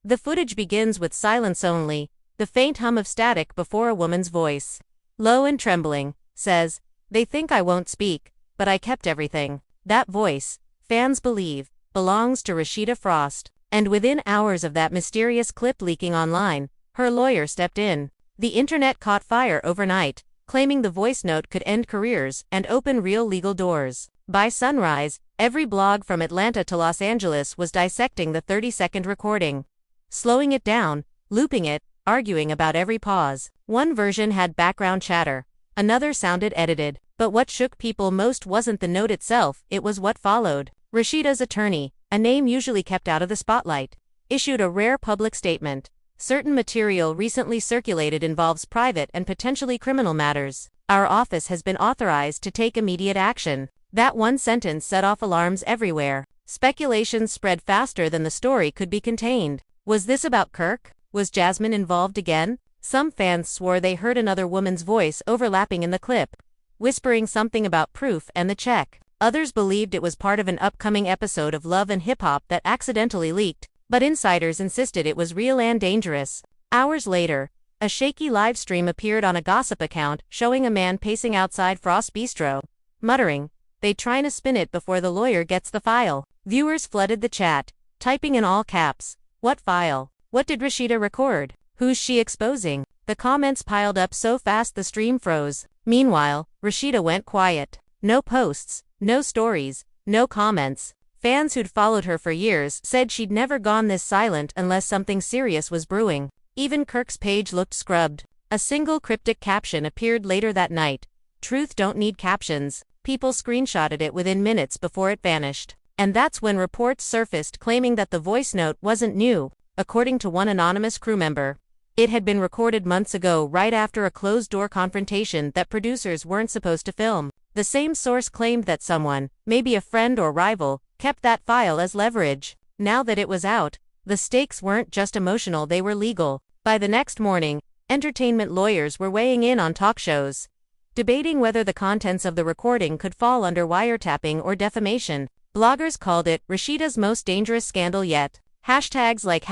The footage begins with silence only, the faint hum of static before a woman's voice. Low and trembling, says, "They think I won't speak, but I kept everything." That voice, fans believe, belongs to Rasheeda Frost. And within hours of that mysterious clip leaking online, her lawyer stepped in. The internet caught fire overnight, claiming the voice note could end careers and open real legal doors. By sunrise, every blog from Atlanta to Los Angeles was dissecting the 30-second recording, slowing it down, looping it, arguing about every pause. One version had background chatter, another sounded edited, but what shook people most wasn't the note itself, it was what followed. Rasheeda's attorney, a name usually kept out of the spotlight, issued a rare public statement. Certain material recently circulated involves private and potentially criminal matters. Our office has been authorized to take immediate action. That one sentence set off alarms everywhere. Speculations spread faster than the story could be contained. Was this about Kirk? Was Jasmine involved again? Some fans swore they heard another woman's voice overlapping in the clip, whispering something about proof and the check. Others believed it was part of an upcoming episode of Love and Hip Hop that accidentally leaked, but insiders insisted it was real and dangerous. Hours later, a shaky live stream appeared on a gossip account showing a man pacing outside Frost's Bistro, muttering, "They trying to spin it before the lawyer gets the file." Viewers flooded the chat, typing in all caps, "What file? What did Rasheeda record? Who's she exposing?" The comments piled up so fast the stream froze. Meanwhile, Rasheeda went quiet. No posts, no stories, no comments. Fans who'd followed her for years said she'd never gone this silent unless something serious was brewing. Even Kirk's page looked scrubbed. A single cryptic caption appeared later that night. "Truth don't need captions." People screenshotted it within minutes before it vanished. And that's when reports surfaced claiming that the voice note wasn't new. According to one anonymous crew member, it had been recorded months ago right after a closed-door confrontation that producers weren't supposed to film. The same source claimed that someone, maybe a friend or rival, kept that file as leverage. Now that it was out, the stakes weren't just emotional, they were legal. By the next morning, entertainment lawyers were weighing in on talk shows, debating whether the contents of the recording could fall under wiretapping or defamation. Bloggers called it Rasheeda's most dangerous scandal yet. Hashtags like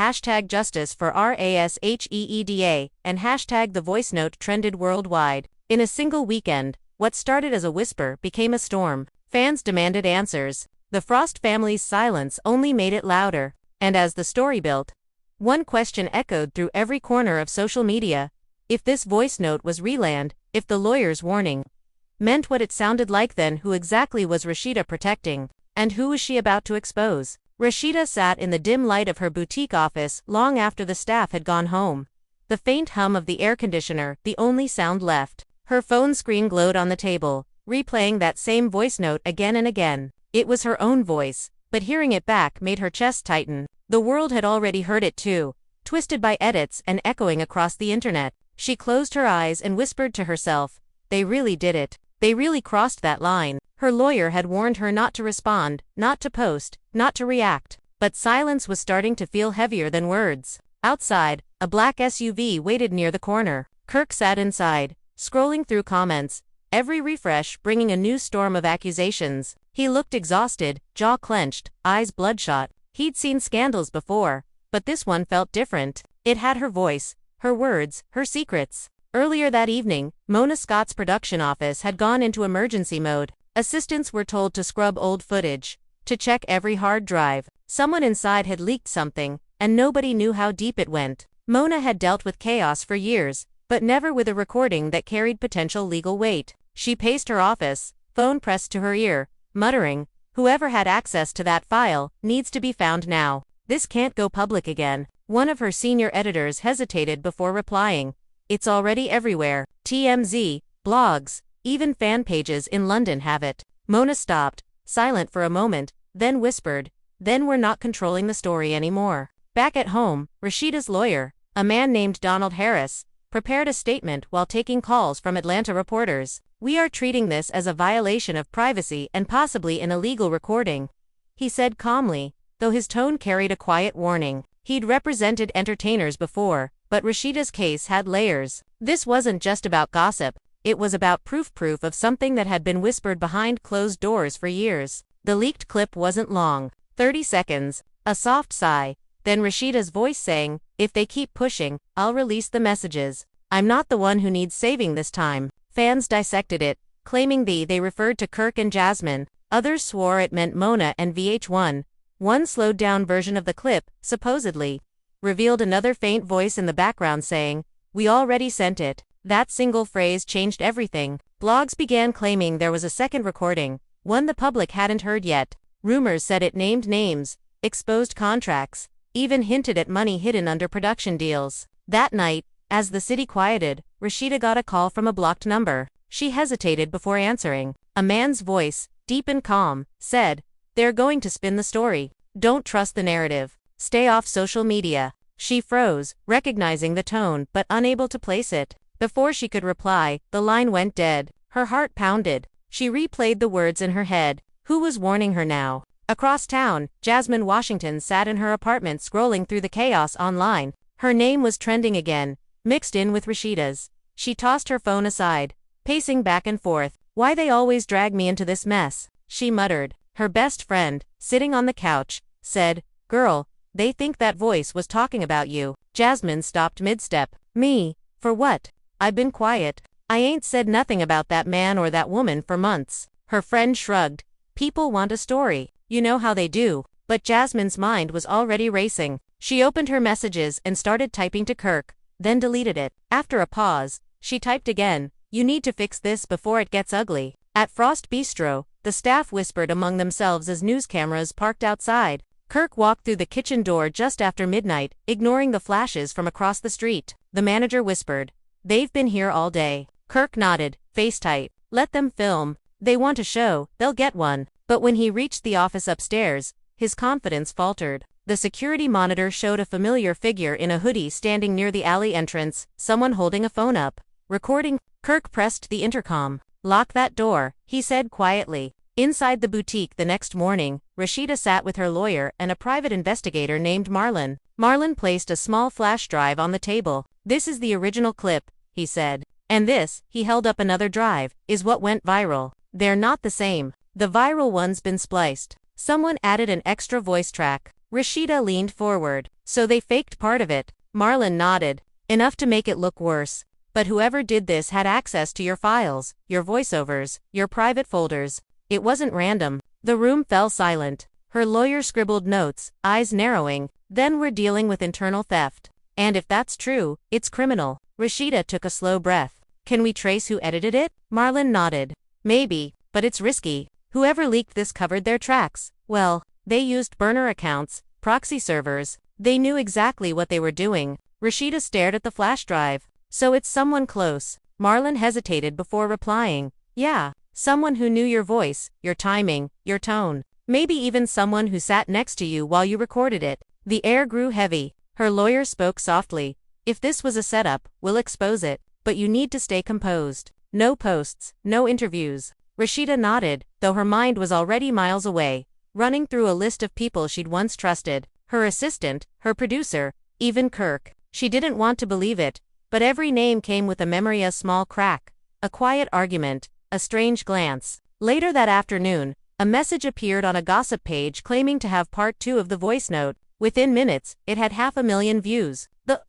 #justice for RASHEEDA and #the voice note trended worldwide. In a single weekend, what started as a whisper became a storm. Fans demanded answers. The Frost family's silence only made it louder. And as the story built, one question echoed through every corner of social media. If this voice note was reland, if the lawyer's warning meant what it sounded like, then who exactly was Rasheeda protecting? And who was she about to expose? Rasheeda sat in the dim light of her boutique office long after the staff had gone home. The faint hum of the air conditioner, the only sound left. Her phone screen glowed on the table, replaying that same voice note again and again. It was her own voice, but hearing it back made her chest tighten. The world had already heard it too, twisted by edits and echoing across the internet. She closed her eyes and whispered to herself, "They really did it. They really crossed that line." Her lawyer had warned her not to respond, not to post, not to react. But silence was starting to feel heavier than words. Outside, a black SUV waited near the corner. Kirk sat inside, scrolling through comments, every refresh bringing a new storm of accusations. He looked exhausted, jaw clenched, eyes bloodshot. He'd seen scandals before, but this one felt different. It had her voice, her words, her secrets. Earlier that evening, Mona Scott's production office had gone into emergency mode. Assistants were told to scrub old footage, to check every hard drive. Someone inside had leaked something, and nobody knew how deep it went. Mona had dealt with chaos for years, but never with a recording that carried potential legal weight. She paced her office, phone pressed to her ear, muttering, "Whoever had access to that file needs to be found now. This can't go public again." One of her senior editors hesitated before replying, "It's already everywhere. TMZ, blogs, even fan pages in London have it." Mona stopped, silent for a moment, then whispered, "Then we're not controlling the story anymore." Back at home, Rasheeda's lawyer, a man named Donald Harris, prepared a statement while taking calls from Atlanta reporters. "We are treating this as a violation of privacy and possibly an illegal recording," he said calmly, though his tone carried a quiet warning. He'd represented entertainers before, but Rasheeda's case had layers. This wasn't just about gossip, it was about proof of something that had been whispered behind closed doors for years. The leaked clip wasn't long, 30 seconds, a soft sigh, Then Rasheeda's voice saying, "If they keep pushing, I'll release the messages. I'm not the one who needs saving this time." Fans dissected it, claiming they referred to Kirk and Jasmine. Others swore it meant Mona and VH1. One slowed-down version of the clip, supposedly, revealed another faint voice in the background saying, "We already sent it." That single phrase changed everything. Blogs began claiming there was a second recording, one the public hadn't heard yet. Rumors said it named names, exposed contracts, even hinted at money hidden under production deals. That night, as the city quieted, Rasheeda got a call from a blocked number. She hesitated before answering. A man's voice, deep and calm, said, "They're going to spin the story. Don't trust the narrative. Stay off social media." She froze, recognizing the tone but unable to place it. Before she could reply, the line went dead. Her heart pounded. She replayed the words in her head. Who was warning her now? Across town, Jasmine Washington sat in her apartment scrolling through the chaos online. Her name was trending again, mixed in with Rasheeda's. She tossed her phone aside, pacing back and forth. "Why they always drag me into this mess?" she muttered. Her best friend, sitting on the couch, said, "Girl, they think that voice was talking about you." Jasmine stopped mid-step. "Me? For what? I've been quiet. I ain't said nothing about that man or that woman for months." Her friend shrugged. "People want a story. You know how they do." But Jasmine's mind was already racing. She opened her messages and started typing to Kirk, then deleted it. After a pause, she typed again, "You need to fix this before it gets ugly." At Frost Bistro, the staff whispered among themselves as news cameras parked outside. Kirk walked through the kitchen door just after midnight, ignoring the flashes from across the street. The manager whispered, "They've been here all day." Kirk nodded, face tight. "Let them film. They want a show, they'll get one." But when he reached the office upstairs, his confidence faltered. The security monitor showed a familiar figure in a hoodie standing near the alley entrance, someone holding a phone up. Recording. Kirk pressed the intercom. "Lock that door," he said quietly. Inside the boutique the next morning, Rasheeda sat with her lawyer and a private investigator named Marlon. Marlon placed a small flash drive on the table. "This is the original clip," he said. "And this," he held up another drive, "is what went viral. They're not the same. The viral one's been spliced. Someone added an extra voice track." Rasheeda leaned forward. "So they faked part of it?" Marlon nodded. "Enough to make it look worse. But whoever did this had access to your files, your voiceovers, your private folders. It wasn't random." The room fell silent. Her lawyer scribbled notes, eyes narrowing. "Then we're dealing with internal theft. And if that's true, it's criminal." Rasheeda took a slow breath. "Can we trace who edited it?" Marlon nodded. "Maybe, but it's risky. Whoever leaked this covered their tracks. Well, they used burner accounts, proxy servers. They knew exactly what they were doing." Rasheeda stared at the flash drive. "So it's someone close." Marlon hesitated before replying. "Yeah, someone who knew your voice, your timing, your tone. Maybe even someone who sat next to you while you recorded it." The air grew heavy. Her lawyer spoke softly. "If this was a setup, we'll expose it. But you need to stay composed. No posts, no interviews." Rasheeda nodded, though her mind was already miles away, running through a list of people she'd once trusted. Her assistant, her producer, even Kirk. She didn't want to believe it, but every name came with a memory, a small crack, a quiet argument, a strange glance. Later that afternoon, a message appeared on a gossip page claiming to have part 2 of the voice note. Within minutes, it had 500,000 views. The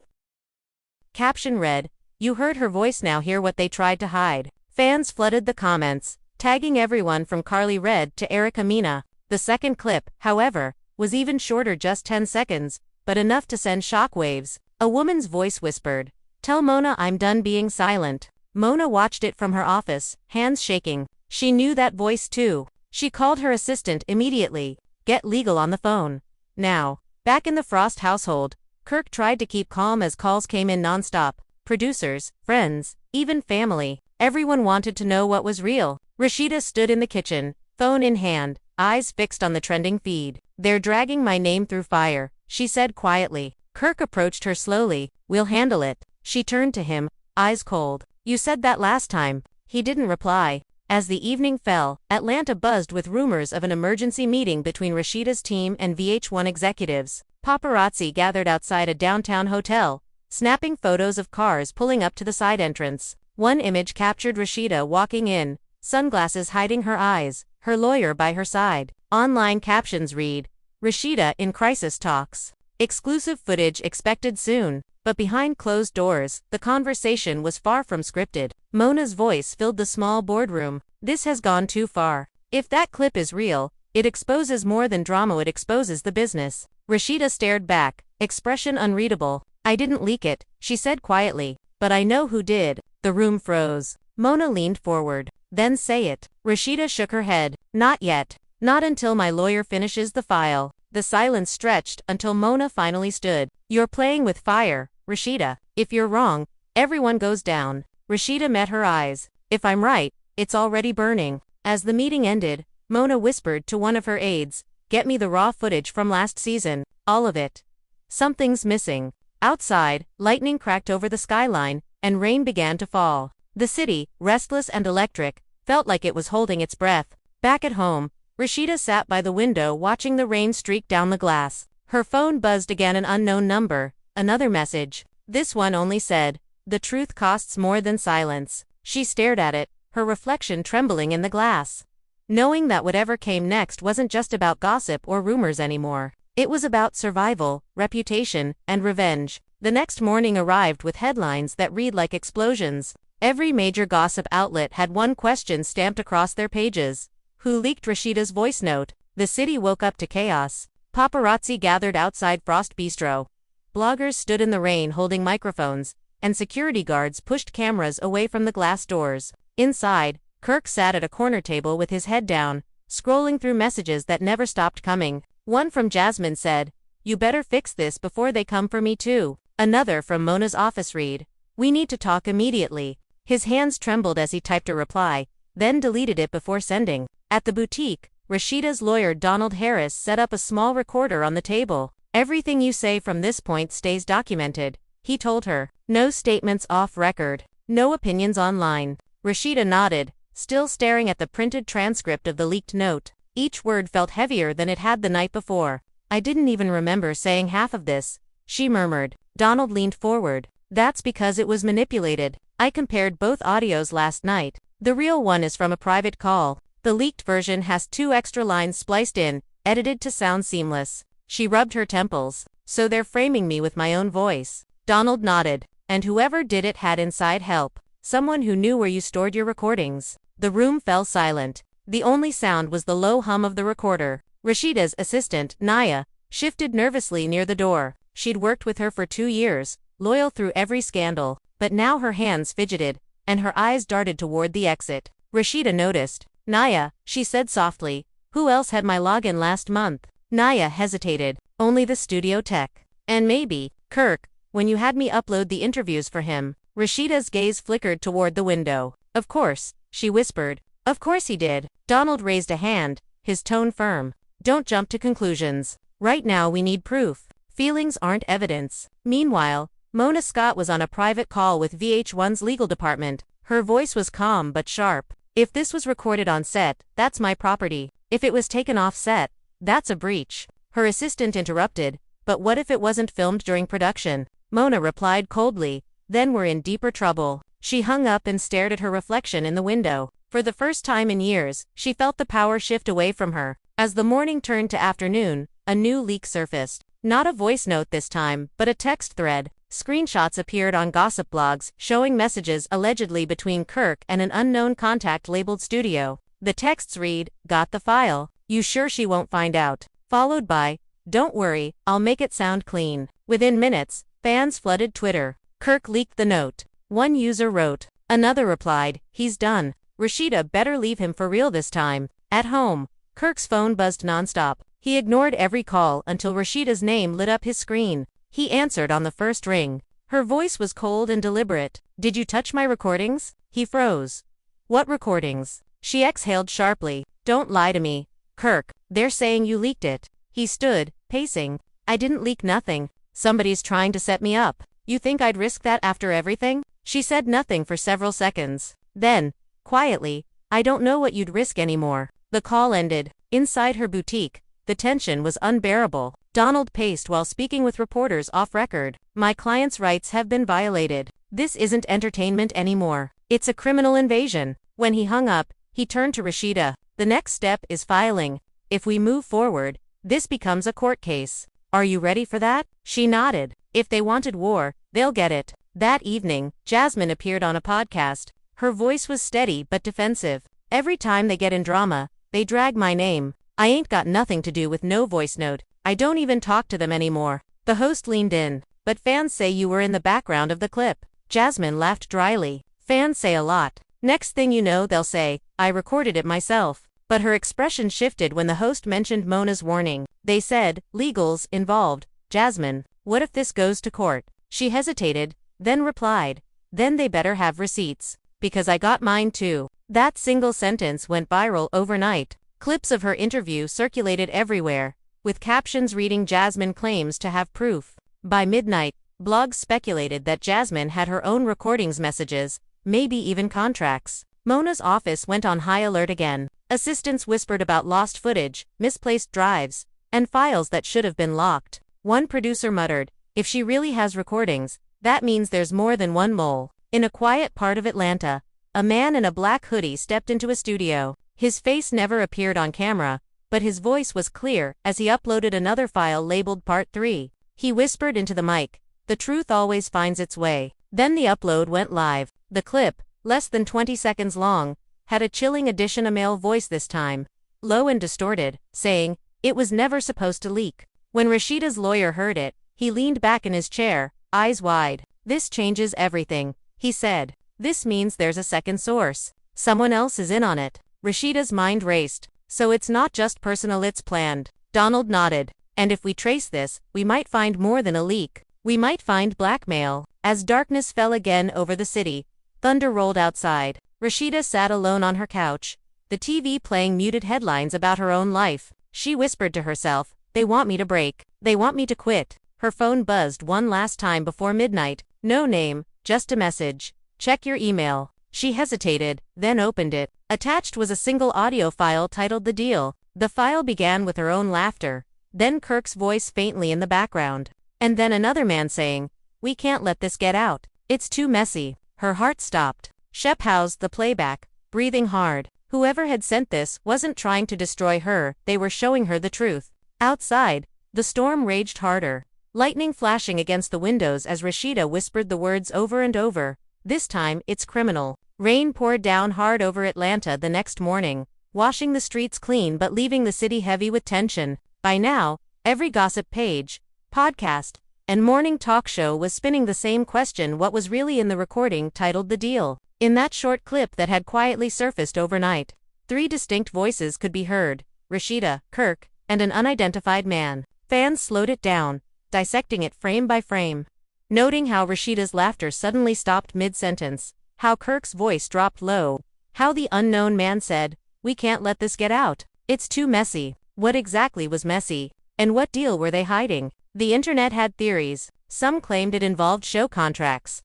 caption read, "You heard her voice, now hear what they tried to hide." Fans flooded the comments, tagging everyone from Carly Red to Erica Mena. The second clip, however, was even shorter, just 10 seconds, but enough to send shockwaves. A woman's voice whispered, "Tell Mona I'm done being silent." Mona watched it from her office, hands shaking. She knew that voice too. She called her assistant immediately. "Get legal on the phone. Now." Back in the Frost household, Kirk tried to keep calm as calls came in nonstop. Producers, friends, even family. Everyone wanted to know what was real. Rasheeda stood in the kitchen, phone in hand, eyes fixed on the trending feed. "They're dragging my name through fire," she said quietly. Kirk approached her slowly. "We'll handle it." She turned to him, eyes cold. "You said that last time." He didn't reply. As the evening fell, Atlanta buzzed with rumors of an emergency meeting between Rasheeda's team and VH1 executives. Paparazzi gathered outside a downtown hotel, snapping photos of cars pulling up to the side entrance. One image captured Rasheeda walking in, sunglasses hiding her eyes, her lawyer by her side. Online captions read, "Rasheeda in crisis talks." Exclusive footage expected soon. But behind closed doors, the conversation was far from scripted. Mona's voice filled the small boardroom. This has gone too far. If that clip is real, it exposes more than drama, it exposes the business. Rasheeda stared back, expression unreadable. I didn't leak it, she said quietly. But I know who did. The room froze. Mona leaned forward. Then say it. Rasheeda shook her head. Not yet. Not until my lawyer finishes the file. The silence stretched until Mona finally stood. You're playing with fire, Rasheeda. If you're wrong, everyone goes down. Rasheeda met her eyes. If I'm right, it's already burning. As the meeting ended, Mona whispered to one of her aides, get me the raw footage from last season, all of it. Something's missing. Outside, lightning cracked over the skyline, and rain began to fall. The city, restless and electric, felt like it was holding its breath. Back at home, Rasheeda sat by the window watching the rain streak down the glass. Her phone buzzed again, an unknown number, another message. This one only said, the truth costs more than silence. She stared at it, her reflection trembling in the glass. Knowing that whatever came next wasn't just about gossip or rumors anymore. It was about survival, reputation, and revenge. The next morning arrived with headlines that read like explosions. Every major gossip outlet had one question stamped across their pages. Who leaked Rasheeda's voice note? The city woke up to chaos. Paparazzi gathered outside Frost Bistro. Bloggers stood in the rain holding microphones, and security guards pushed cameras away from the glass doors. Inside, Kirk sat at a corner table with his head down, scrolling through messages that never stopped coming. One from Jasmine said, you better fix this before they come for me too. Another from Mona's office read, we need to talk immediately. His hands trembled as he typed a reply, then deleted it before sending. At the boutique, Rasheeda's lawyer Donald Harris set up a small recorder on the table. Everything you say from this point stays documented, he told her. No statements off record. No opinions online. Rasheeda nodded, still staring at the printed transcript of the leaked note. Each word felt heavier than it had the night before. I didn't even remember saying half of this, she murmured. Donald leaned forward. That's because it was manipulated. I compared both audios last night. The real one is from a private call. The leaked version has 2 extra lines spliced in, edited to sound seamless. She rubbed her temples. So they're framing me with my own voice. Donald nodded. And whoever did it had inside help. Someone who knew where you stored your recordings. The room fell silent. The only sound was the low hum of the recorder. Rasheeda's assistant, Naya, shifted nervously near the door. She'd worked with her for 2 years, loyal through every scandal. But now her hands fidgeted, and her eyes darted toward the exit. Rasheeda noticed. Naya, she said softly, who else had my login last month? Naya hesitated. Only the studio tech. And maybe, Kirk, when you had me upload the interviews for him. Rasheeda's gaze flickered toward the window. Of course, she whispered. Of course he did. Donald raised a hand, his tone firm. Don't jump to conclusions. Right now we need proof. Feelings aren't evidence. Meanwhile, Mona Scott was on a private call with VH1's legal department. Her voice was calm but sharp. If this was recorded on set, that's my property. If it was taken off set, that's a breach. Her assistant interrupted, but what if it wasn't filmed during production? Mona replied coldly, then we're in deeper trouble. She hung up and stared at her reflection in the window. For the first time in years, she felt the power shift away from her. As the morning turned to afternoon, a new leak surfaced. Not a voice note this time, but a text thread. Screenshots appeared on gossip blogs, showing messages allegedly between Kirk and an unknown contact labeled Studio. The texts read, got the file, you sure she won't find out? Followed by, don't worry, I'll make it sound clean. Within minutes, fans flooded Twitter. Kirk leaked the note. One user wrote. Another replied, he's done. Rasheeda better leave him for real this time. At home, Kirk's phone buzzed nonstop. He ignored every call until Rasheeda's name lit up his screen. He answered on the first ring. Her voice was cold and deliberate. Did you touch my recordings? He froze. What recordings? She exhaled sharply. Don't lie to me, Kirk. They're saying you leaked it. He stood, pacing. I didn't leak nothing. Somebody's trying to set me up. You think I'd risk that after everything? She said nothing for several seconds. Then, quietly, I don't know what you'd risk anymore. The call ended. Inside her boutique, the tension was unbearable. Donald paced while speaking with reporters off record. My client's rights have been violated. This isn't entertainment anymore. It's a criminal invasion. When he hung up, he turned to Rasheeda. The next step is filing. If we move forward, this becomes a court case. Are you ready for that? She nodded. If they wanted war, they'll get it. That evening, Jasmine appeared on a podcast. Her voice was steady but defensive. Every time they get in drama, they drag my name. I ain't got nothing to do with no voice note. I don't even talk to them anymore. The host leaned in. But fans say you were in the background of the clip. Jasmine laughed dryly. Fans say a lot. Next thing you know they'll say, I recorded it myself. But her expression shifted when the host mentioned Mona's warning. They said, legals involved. Jasmine, what if this goes to court? She hesitated, then replied, then they better have receipts. Because I got mine too. That single sentence went viral overnight. Clips of her interview circulated everywhere, with captions reading Jasmine claims to have proof. By midnight, blogs speculated that Jasmine had her own recordings messages, maybe even contracts. Mona's office went on high alert again. Assistants whispered about lost footage, misplaced drives, and files that should have been locked. One producer muttered, if she really has recordings, that means there's more than one mole. In a quiet part of Atlanta, a man in a black hoodie stepped into a studio. His face never appeared on camera, but his voice was clear as he uploaded another file labeled Part 3. He whispered into the mic, the truth always finds its way. Then the upload went live. The clip, less than 20 seconds long, had a chilling addition, a male voice this time, low and distorted, saying, it was never supposed to leak. When Rasheeda's lawyer heard it, he leaned back in his chair, eyes wide. This changes everything, he said. This means there's a second source. Someone else is in on it. Rasheeda's mind raced. So it's not just personal, it's planned. Donald nodded. And if we trace this, we might find more than a leak. We might find blackmail. As darkness fell again over the city, thunder rolled outside. Rasheeda sat alone on her couch, the TV playing muted headlines about her own life. She whispered to herself, they want me to break. They want me to quit. Her phone buzzed one last time before midnight. No name, just a message. Check your email. She hesitated, then opened it. Attached was a single audio file titled The Deal. The file began with her own laughter, then Kirk's voice faintly in the background, and then another man saying, we can't let this get out. It's too messy. Her heart stopped. Shep housed the playback, breathing hard. Whoever had sent this wasn't trying to destroy her, they were showing her the truth. Outside, the storm raged harder, lightning flashing against the windows as Rasheeda whispered the words over and over. This time, it's criminal. Rain poured down hard over Atlanta the next morning, washing the streets clean but leaving the city heavy with tension. By now, every gossip page, podcast, and morning talk show was spinning the same question: what was really in the recording titled The Deal? In that short clip that had quietly surfaced overnight, 3 distinct voices could be heard: Rasheeda, Kirk, and an unidentified man. Fans slowed it down, dissecting it frame by frame, noting how Rasheeda's laughter suddenly stopped mid-sentence, how Kirk's voice dropped low, how the unknown man said, we can't let this get out. It's too messy. What exactly was messy? And what deal were they hiding? The internet had theories. Some claimed it involved show contracts.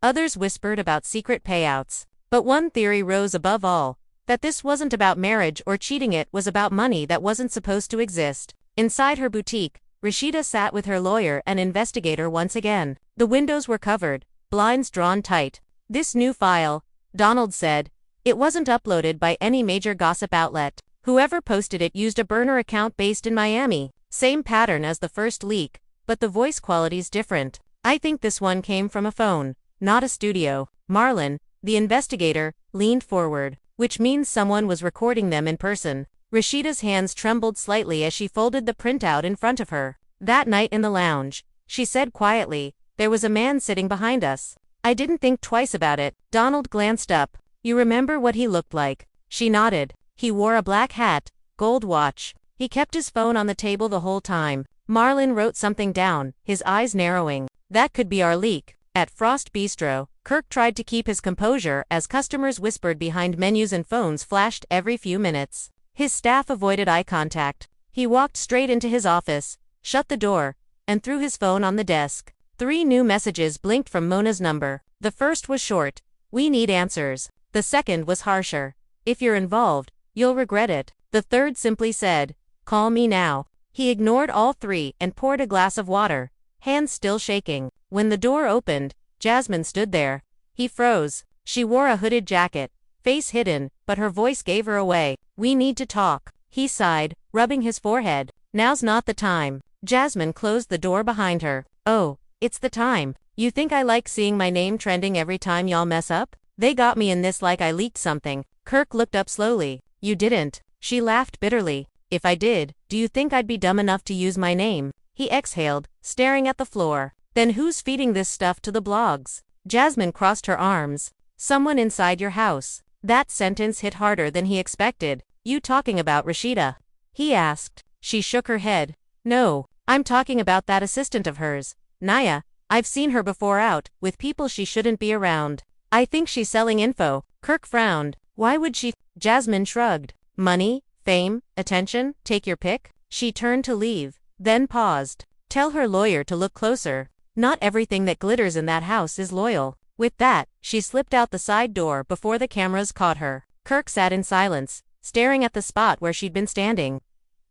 Others whispered about secret payouts. But one theory rose above all, that this wasn't about marriage or cheating, it was about money that wasn't supposed to exist. Inside her boutique, Rasheeda sat with her lawyer and investigator once again. The windows were covered, blinds drawn tight. This new file, Donald said, it wasn't uploaded by any major gossip outlet. Whoever posted it used a burner account based in Miami. Same pattern as the first leak, but the voice quality's different. I think this one came from a phone, not a studio. Marlon, the investigator, leaned forward, which means someone was recording them in person. Rasheeda's hands trembled slightly as she folded the printout in front of her. That night in the lounge, she said quietly, there was a man sitting behind us. I didn't think twice about it. Donald glanced up. You remember what he looked like? She nodded. He wore a black hat, gold watch. He kept his phone on the table the whole time. Marlon wrote something down, his eyes narrowing. That could be our leak. At Frost Bistro, Kirk tried to keep his composure as customers whispered behind menus and phones flashed every few minutes. His staff avoided eye contact. He walked straight into his office, shut the door, and threw his phone on the desk. 3 new messages blinked from Mona's number. The first was short, we need answers. The second was harsher, if you're involved, you'll regret it. The third simply said, call me now. He ignored all 3 and poured a glass of water, hands still shaking. When the door opened, Jasmine stood there. He froze. She wore a hooded jacket, face hidden, but her voice gave her away. We need to talk. He sighed, rubbing his forehead. Now's not the time. Jasmine closed the door behind her. Oh, it's the time. You think I like seeing my name trending every time y'all mess up? They got me in this like I leaked something. Kirk looked up slowly. You didn't. She laughed bitterly. If I did, do you think I'd be dumb enough to use my name? He exhaled, staring at the floor. Then who's feeding this stuff to the blogs? Jasmine crossed her arms. Someone inside your house. That sentence hit harder than he expected. You talking about Rasheeda? He asked. She shook her head. No, I'm talking about that assistant of hers, Naya. I've seen her before out, with people she shouldn't be around. I think she's selling info. Kirk frowned. Why would she? Jasmine shrugged. Money, fame, attention, take your pick. She turned to leave, then paused. Tell her lawyer to look closer. Not everything that glitters in that house is loyal. With that, she slipped out the side door before the cameras caught her. Kirk sat in silence, staring at the spot where she'd been standing,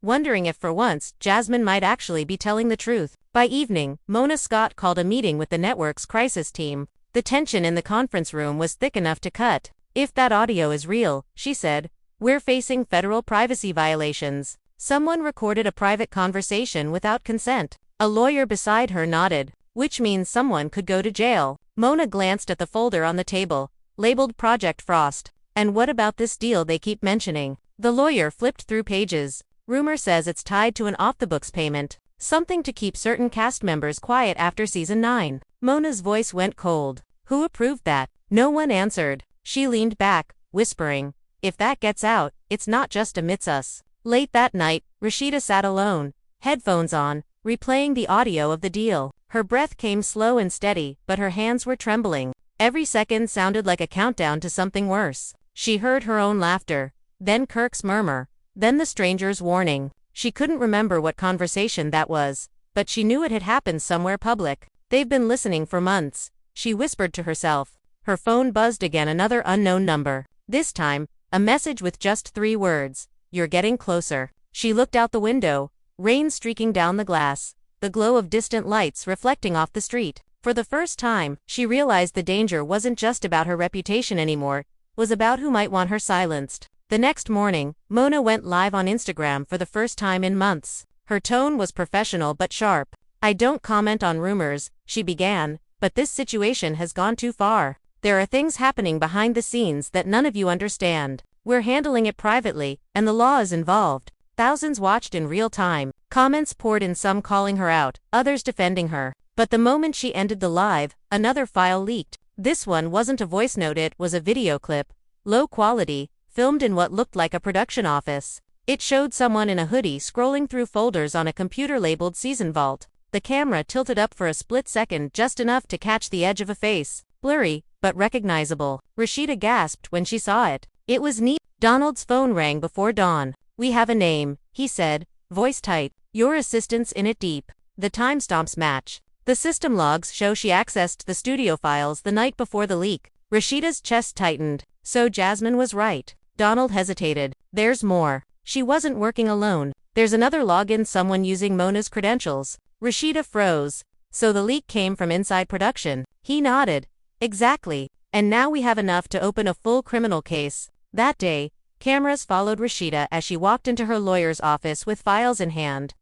wondering if for once, Jasmine might actually be telling the truth. By evening, Mona Scott called a meeting with the network's crisis team. The tension in the conference room was thick enough to cut. If that audio is real, she said, we're facing federal privacy violations. Someone recorded a private conversation without consent. A lawyer beside her nodded, which means someone could go to jail. Mona glanced at the folder on the table, labeled Project Frost. And what about this deal they keep mentioning? The lawyer flipped through pages. Rumor says it's tied to an off-the-books payment. Something to keep certain cast members quiet after season 9. Mona's voice went cold. Who approved that? No one answered. She leaned back, whispering, if that gets out, it's not just amidst us. Late that night, Rasheeda sat alone, headphones on, replaying the audio of the deal. Her breath came slow and steady, but her hands were trembling. Every second sounded like a countdown to something worse. She heard her own laughter, then Kirk's murmur, then the stranger's warning. She couldn't remember what conversation that was, but she knew it had happened somewhere public. They've been listening for months, she whispered to herself. Her phone buzzed again, another unknown number. This time, a message with just 3 words. You're getting closer. She looked out the window, rain streaking down the glass, the glow of distant lights reflecting off the street. For the first time, she realized the danger wasn't just about her reputation anymore, it was about who might want her silenced. The next morning, Mona went live on Instagram for the first time in months. Her tone was professional but sharp. I don't comment on rumors, she began, but this situation has gone too far. There are things happening behind the scenes that none of you understand. We're handling it privately, and the law is involved. Thousands watched in real time. Comments poured in, some calling her out, others defending her. But the moment she ended the live, another file leaked. This one wasn't a voice note, it was a video clip. Low quality, filmed in what looked like a production office. It showed someone in a hoodie scrolling through folders on a computer labeled Season Vault. The camera tilted up for a split second, just enough to catch the edge of a face. Blurry, but recognizable. Rasheeda gasped when she saw it. It was Nia. Donald's phone rang before dawn. We have a name, he said, voice tight. Your assistant's in it deep. The timestamps match. The system logs show she accessed the studio files the night before the leak. Rasheeda's chest tightened. So Jasmine was right. Donald hesitated. There's more. She wasn't working alone. There's another login, someone using Mona's credentials. Rasheeda froze. So the leak came from inside production. He nodded. Exactly. And now we have enough to open a full criminal case. That day, cameras followed Rasheeda as she walked into her lawyer's office with files in hand,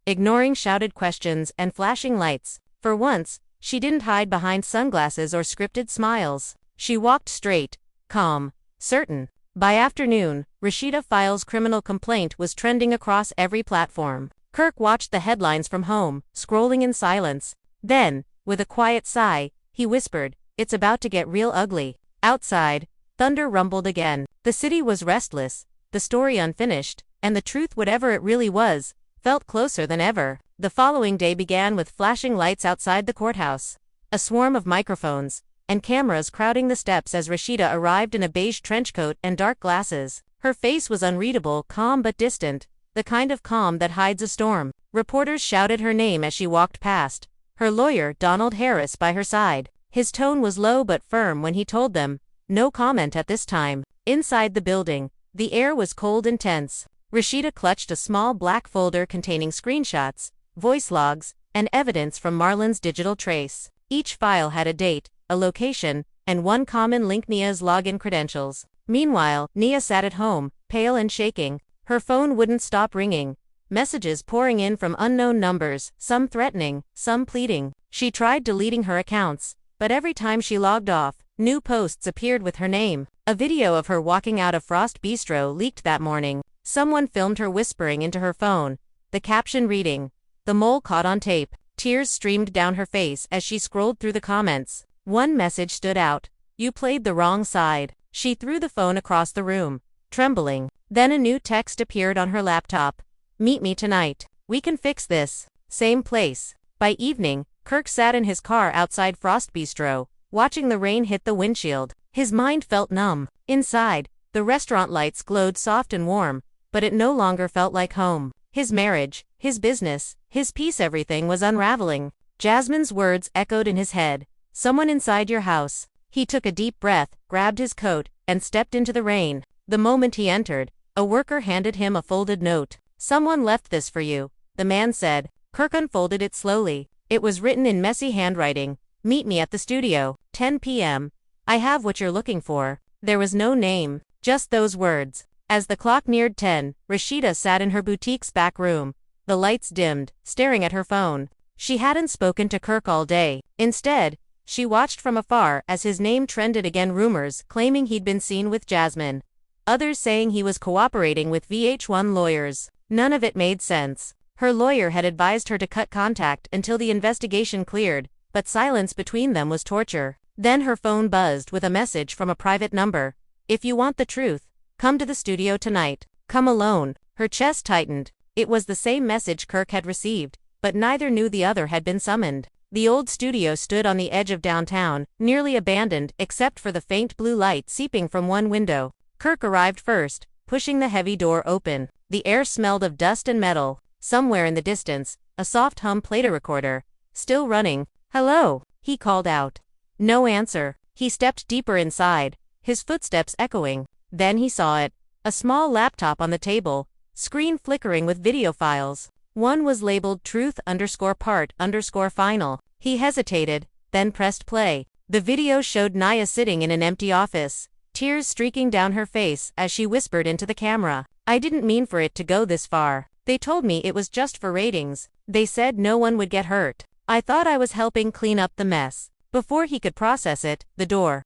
ignoring shouted questions and flashing lights. For once, she didn't hide behind sunglasses or scripted smiles. She walked straight, calm, certain. By afternoon, Rasheeda Files' criminal complaint was trending across every platform. Kirk watched the headlines from home, scrolling in silence. Then, with a quiet sigh, he whispered, it's about to get real ugly. Outside, thunder rumbled again. The city was restless, the story unfinished, and the truth, whatever it really was, felt closer than ever. The following day began with flashing lights outside the courthouse, a swarm of microphones, and cameras crowding the steps as Rasheeda arrived in a beige trench coat and dark glasses. Her face was unreadable, calm but distant, the kind of calm that hides a storm. Reporters shouted her name as she walked past, her lawyer, Donald Harris, by her side. His tone was low but firm when he told them, no comment at this time. Inside the building, the air was cold and tense. Rasheeda clutched a small black folder containing screenshots, voice logs, and evidence from Marlon's digital trace. Each file had a date, a location, and one common link: Nia's login credentials. Meanwhile, Nia sat at home, pale and shaking. Her phone wouldn't stop ringing. messages pouring in from unknown numbers, some threatening, some pleading. She tried deleting her accounts, but every time she logged off, new posts appeared with her name. A video of her walking out of Frost Bistro leaked that morning. Someone filmed her whispering into her phone, the caption reading, "The mole caught on tape." Tears streamed down her face as she scrolled through the comments. One message stood out. "You played the wrong side." She threw the phone across the room, trembling. Then a new text appeared on her laptop. "Meet me tonight. We can fix this. Same place." By evening, Kirk sat in his car outside Frost Bistro, watching the rain hit the windshield. His mind felt numb. Inside, the restaurant lights glowed soft and warm, but it no longer felt like home. His marriage, his business, his peace, everything was unraveling. Jasmine's words echoed in his head. "Someone inside your house." He took a deep breath, grabbed his coat, and stepped into the rain. The moment he entered, a worker handed him a folded note. "Someone left this for you," the man said. Kirk unfolded it slowly. It was written in messy handwriting. "Meet me at the studio, 10 p.m. I have what you're looking for." There was no name, just those words. As the clock neared 10, Rasheeda sat in her boutique's back room. The lights dimmed, staring at her phone. She hadn't spoken to Kirk all day. Instead, she watched from afar as his name trended again, rumors claiming he'd been seen with Jasmine. Others saying he was cooperating with VH1 lawyers. None of it made sense. Her lawyer had advised her to cut contact until the investigation cleared, but silence between them was torture. Then her phone buzzed with a message from a private number. "If you want the truth, come to the studio tonight. Come alone." Her chest tightened. It was the same message Kirk had received, but neither knew the other had been summoned. The old studio stood on the edge of downtown, nearly abandoned except for the faint blue light seeping from one window. Kirk arrived first, pushing the heavy door open. The air smelled of dust and metal. Somewhere in the distance, a soft hum played a recorder. Still running. "Hello," he called out. No answer. He stepped deeper inside, his footsteps echoing. Then he saw it. A small laptop on the table, screen flickering with video files. One was labeled truth_part_final. He hesitated, then pressed play. The video showed Naya sitting in an empty office, tears streaking down her face as she whispered into the camera. "I didn't mean for it to go this far. They told me it was just for ratings. They said no one would get hurt. I thought I was helping clean up the mess." Before he could process it, the door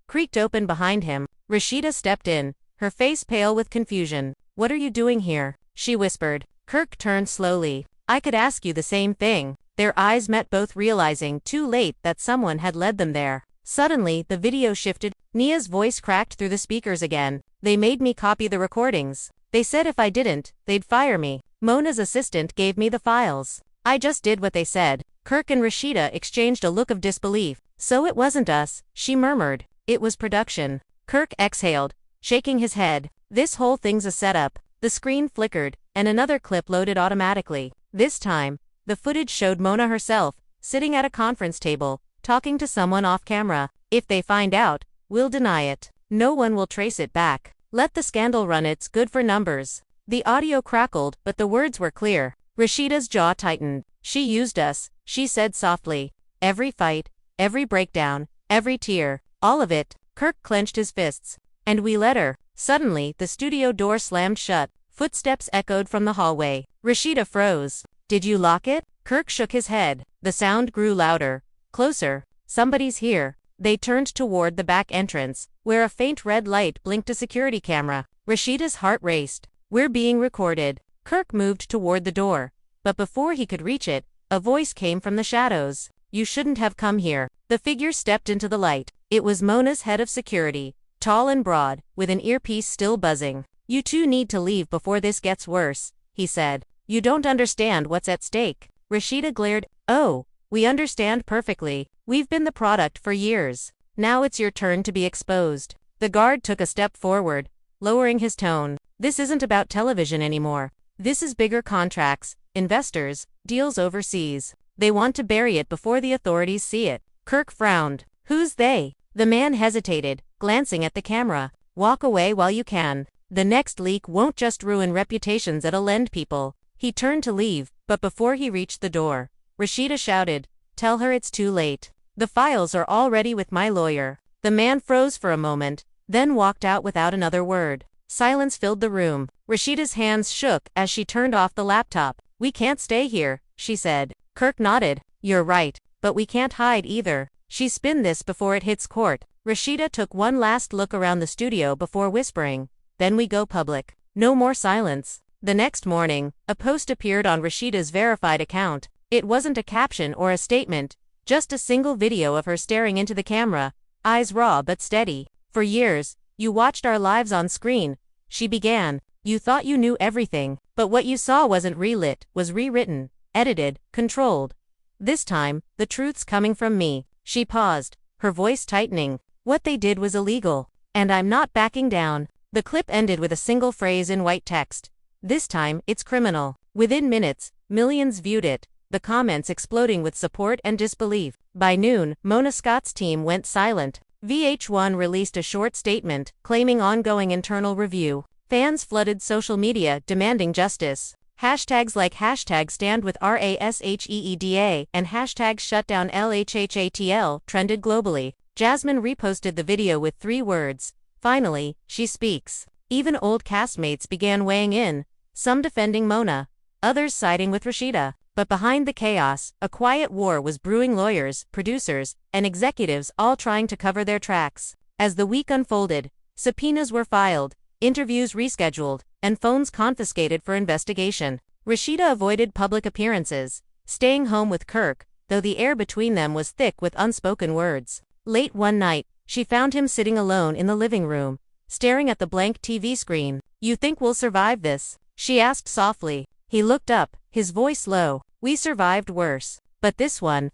creaked open behind him. Rasheeda stepped in, her face pale with confusion. "What are you doing here?" she whispered. Kirk turned slowly. "I could ask you the same thing." Their eyes met, both realizing too late that someone had led them there. Suddenly, the video shifted. Nia's voice cracked through the speakers again. "They made me copy the recordings. They said if I didn't, they'd fire me. Mona's assistant gave me the files. I just did what they said." Kirk and Rasheeda exchanged a look of disbelief. "So it wasn't us," she murmured. "It was production." Kirk exhaled, shaking his head. "This whole thing's a setup." The screen flickered, and another clip loaded automatically. This time, the footage showed Mona herself, sitting at a conference table, talking to someone off camera. "If they find out, we'll deny it. No one will trace it back. Let the scandal run, it's good for numbers." The audio crackled, but the words were clear. Rasheeda's jaw tightened. "She used us," she said softly. "Every fight, every breakdown, every tear, all of it." Kirk clenched his fists. "And we let her." Suddenly, the studio door slammed shut. Footsteps echoed from the hallway. Rasheeda froze. "Did you lock it?" Kirk shook his head. The sound grew louder. Closer. "Somebody's here." They turned toward the back entrance, where a faint red light blinked a security camera. Rasheeda's heart raced. "We're being recorded." Kirk moved toward the door, but before he could reach it, a voice came from the shadows. "You shouldn't have come here." The figure stepped into the light. It was Mona's head of security, tall and broad, with an earpiece still buzzing. "You two need to leave before this gets worse," he said. "You don't understand what's at stake." Rasheeda glared. "Oh, we understand perfectly. We've been the product for years. Now it's your turn to be exposed." The guard took a step forward, lowering his tone. "This isn't about television anymore. This is bigger contracts, investors, deals overseas. They want to bury it before the authorities see it." Kirk frowned. "Who's they?" The man hesitated, glancing at the camera. "Walk away while you can. The next leak won't just ruin reputations, it'll lend people." He turned to leave, but before he reached the door, Rasheeda shouted, "Tell her it's too late. The files are already with my lawyer." The man froze for a moment, then walked out without another word. Silence filled the room. Rasheeda's hands shook as she turned off the laptop. "We can't stay here," she said. Kirk nodded. "You're right, but we can't hide either. She spin this before it hits court." Rasheeda took one last look around the studio before whispering, "Then we go public." No more silence. The next morning, a post appeared on Rasheeda's verified account. It wasn't a caption or a statement, just a single video of her staring into the camera, eyes raw but steady. "For years, you watched our lives on screen," she began. "You thought you knew everything, but what you saw wasn't relit, was rewritten, edited, controlled. This time, the truth's coming from me." She paused, her voice tightening. "What they did was illegal, and I'm not backing down." The clip ended with a single phrase in white text. "This time, it's criminal." Within minutes, millions viewed it, the comments exploding with support and disbelief. By noon, Mona Scott's team went silent. VH1 released a short statement, claiming ongoing internal review. Fans flooded social media, demanding justice. Hashtags like #StandWithRasheeda and #ShutdownLHHATL trended globally. Jasmine reposted the video with 3 words, "Finally, she speaks." Even old castmates began weighing in, some defending Mona, others siding with Rasheeda. But behind the chaos, a quiet war was brewing. Lawyers, producers, and executives all trying to cover their tracks. As the week unfolded, subpoenas were filed, interviews rescheduled, and phones confiscated for investigation. Rasheeda avoided public appearances, staying home with Kirk, though the air between them was thick with unspoken words. Late one night, she found him sitting alone in the living room, staring at the blank TV screen. "You think we'll survive this?" she asked softly. He looked up, his voice low. "We survived worse. But this one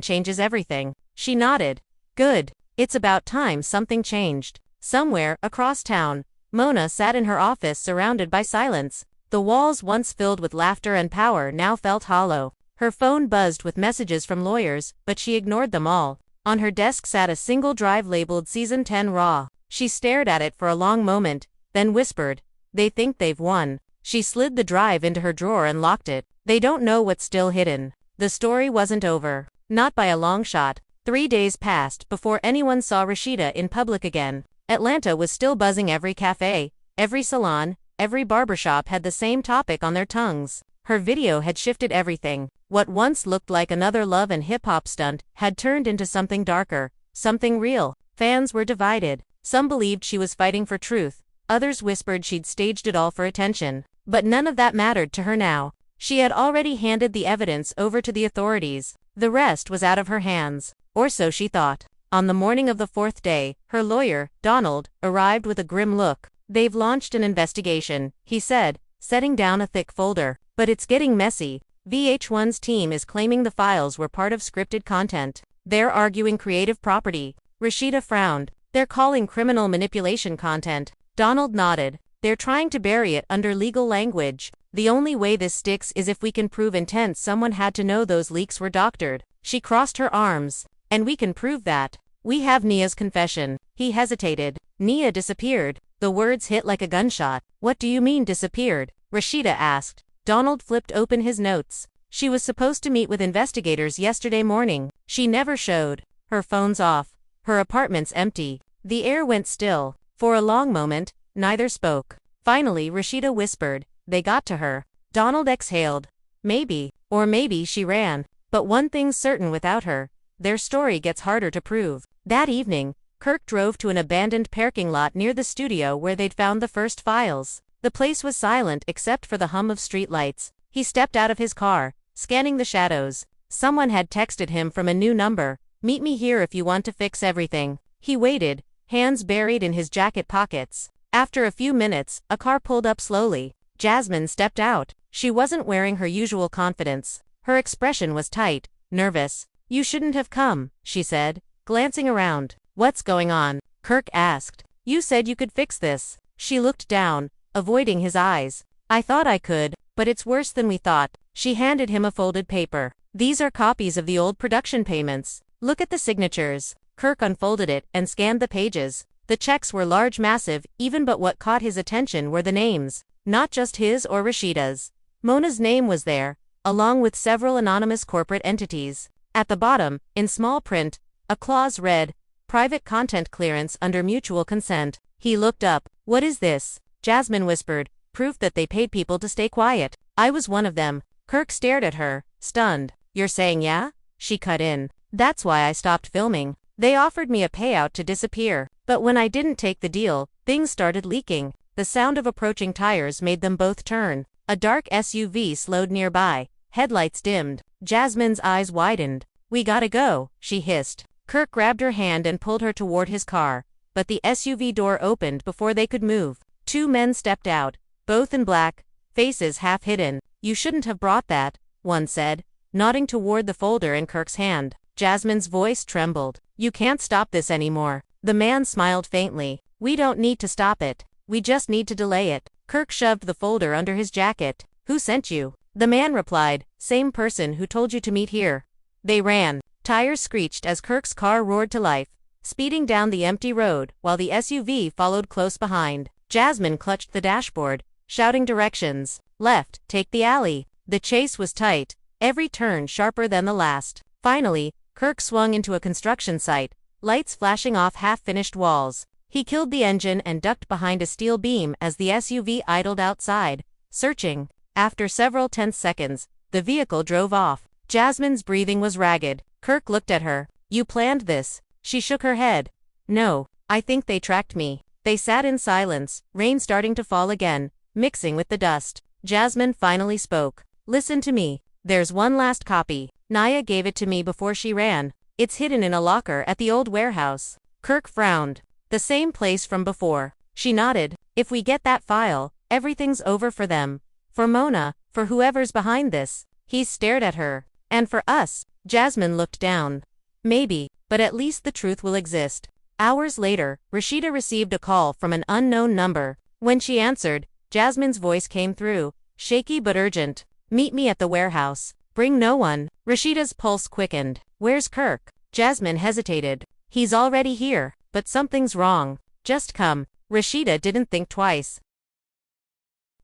changes everything." She nodded. "Good. It's about time something changed." Somewhere, across town, Mona sat in her office surrounded by silence. The walls once filled with laughter and power now felt hollow. Her phone buzzed with messages from lawyers, but she ignored them all. On her desk sat a single drive labeled Season 10 Raw. She stared at it for a long moment, then whispered, "They think they've won." She slid the drive into her drawer and locked it. They don't know what's still hidden. The story wasn't over. Not by a long shot. 3 days passed before anyone saw Rasheeda in public again. Atlanta was still buzzing. Every cafe, every salon, every barbershop had the same topic on their tongues. Her video had shifted everything. What once looked like another love and hip-hop stunt had turned into something darker, something real. Fans were divided. Some believed she was fighting for truth. Others whispered she'd staged it all for attention. But none of that mattered to her now. She had already handed the evidence over to the authorities. The rest was out of her hands. Or so she thought. On the morning of the 4th day, her lawyer, Donald, arrived with a grim look. "They've launched an investigation," he said, setting down a thick folder. "But it's getting messy. VH1's team is claiming the files were part of scripted content. They're arguing creative property." Rasheeda frowned. "They're calling criminal manipulation content." Donald nodded. "They're trying to bury it under legal language. The only way this sticks is if we can prove intent. Someone had to know those leaks were doctored." She crossed her arms. "And we can prove that. We have Nia's confession." He hesitated. "Nia disappeared." The words hit like a gunshot. "What do you mean disappeared?" Rasheeda asked. Donald flipped open his notes. "She was supposed to meet with investigators yesterday morning. She never showed. Her phone's off. Her apartment's empty." The air went still. For a long moment, neither spoke. Finally, Rasheeda whispered, "They got to her." Donald exhaled. "Maybe. Or maybe she ran. But one thing's certain without her, their story gets harder to prove." That evening, Kirk drove to an abandoned parking lot near the studio where they'd found the first files. The place was silent except for the hum of streetlights. He stepped out of his car, scanning the shadows. Someone had texted him from a new number, "Meet me here if you want to fix everything." He waited, hands buried in his jacket pockets. After a few minutes, a car pulled up slowly. Jasmine stepped out. She wasn't wearing her usual confidence. Her expression was tight, nervous. "You shouldn't have come," she said, glancing around. "What's going on?" Kirk asked. "You said you could fix this." She looked down, avoiding his eyes. "I thought I could, but it's worse than we thought." She handed him a folded paper. "These are copies of the old production payments. Look at the signatures." Kirk unfolded it and scanned the pages. The checks were large, massive, even, but what caught his attention were the names. Not just his or Rasheeda's. Mona's name was there, along with several anonymous corporate entities. At the bottom, in small print, a clause read, "Private content clearance under mutual consent." He looked up. "What is this?" Jasmine whispered, proof that they paid people to stay quiet. I was one of them. Kirk stared at her, stunned. You're saying yeah? She cut in. That's why I stopped filming. They offered me a payout to disappear. But when I didn't take the deal, things started leaking. The sound of approaching tires made them both turn. A dark SUV slowed nearby. Headlights dimmed. Jasmine's eyes widened. We gotta go, she hissed. Kirk grabbed her hand and pulled her toward his car. But the SUV door opened before they could move. Two men stepped out, both in black, faces half hidden. You shouldn't have brought that, one said, nodding toward the folder in Kirk's hand. Jasmine's voice trembled. You can't stop this anymore. The man smiled faintly. We don't need to stop it. We just need to delay it. Kirk shoved the folder under his jacket. Who sent you? The man replied, same person who told you to meet here. They ran. Tires screeched as Kirk's car roared to life, speeding down the empty road while the SUV followed close behind. Jasmine clutched the dashboard, shouting directions. Left, take the alley. The chase was tight, every turn sharper than the last. Finally, Kirk swung into a construction site, lights flashing off half-finished walls. He killed the engine and ducked behind a steel beam as the SUV idled outside, searching. After several tense seconds, the vehicle drove off. Jasmine's breathing was ragged. Kirk looked at her. You planned this? She shook her head. No, I think they tracked me. They sat in silence, rain starting to fall again, mixing with the dust. Jasmine finally spoke. Listen to me. There's one last copy. Naya gave it to me before she ran. It's hidden in a locker at the old warehouse. Kirk frowned. The same place from before. She nodded. If we get that file, everything's over for them. For Mona, for whoever's behind this. He stared at her. And for us. Jasmine looked down. Maybe, but at least the truth will exist. Hours later, Rasheeda received a call from an unknown number. When she answered, Jasmine's voice came through, shaky but urgent. Meet me at the warehouse. Bring no one. Rasheeda's pulse quickened. Where's Kirk? Jasmine hesitated. He's already here, but something's wrong. Just come. Rasheeda didn't think twice.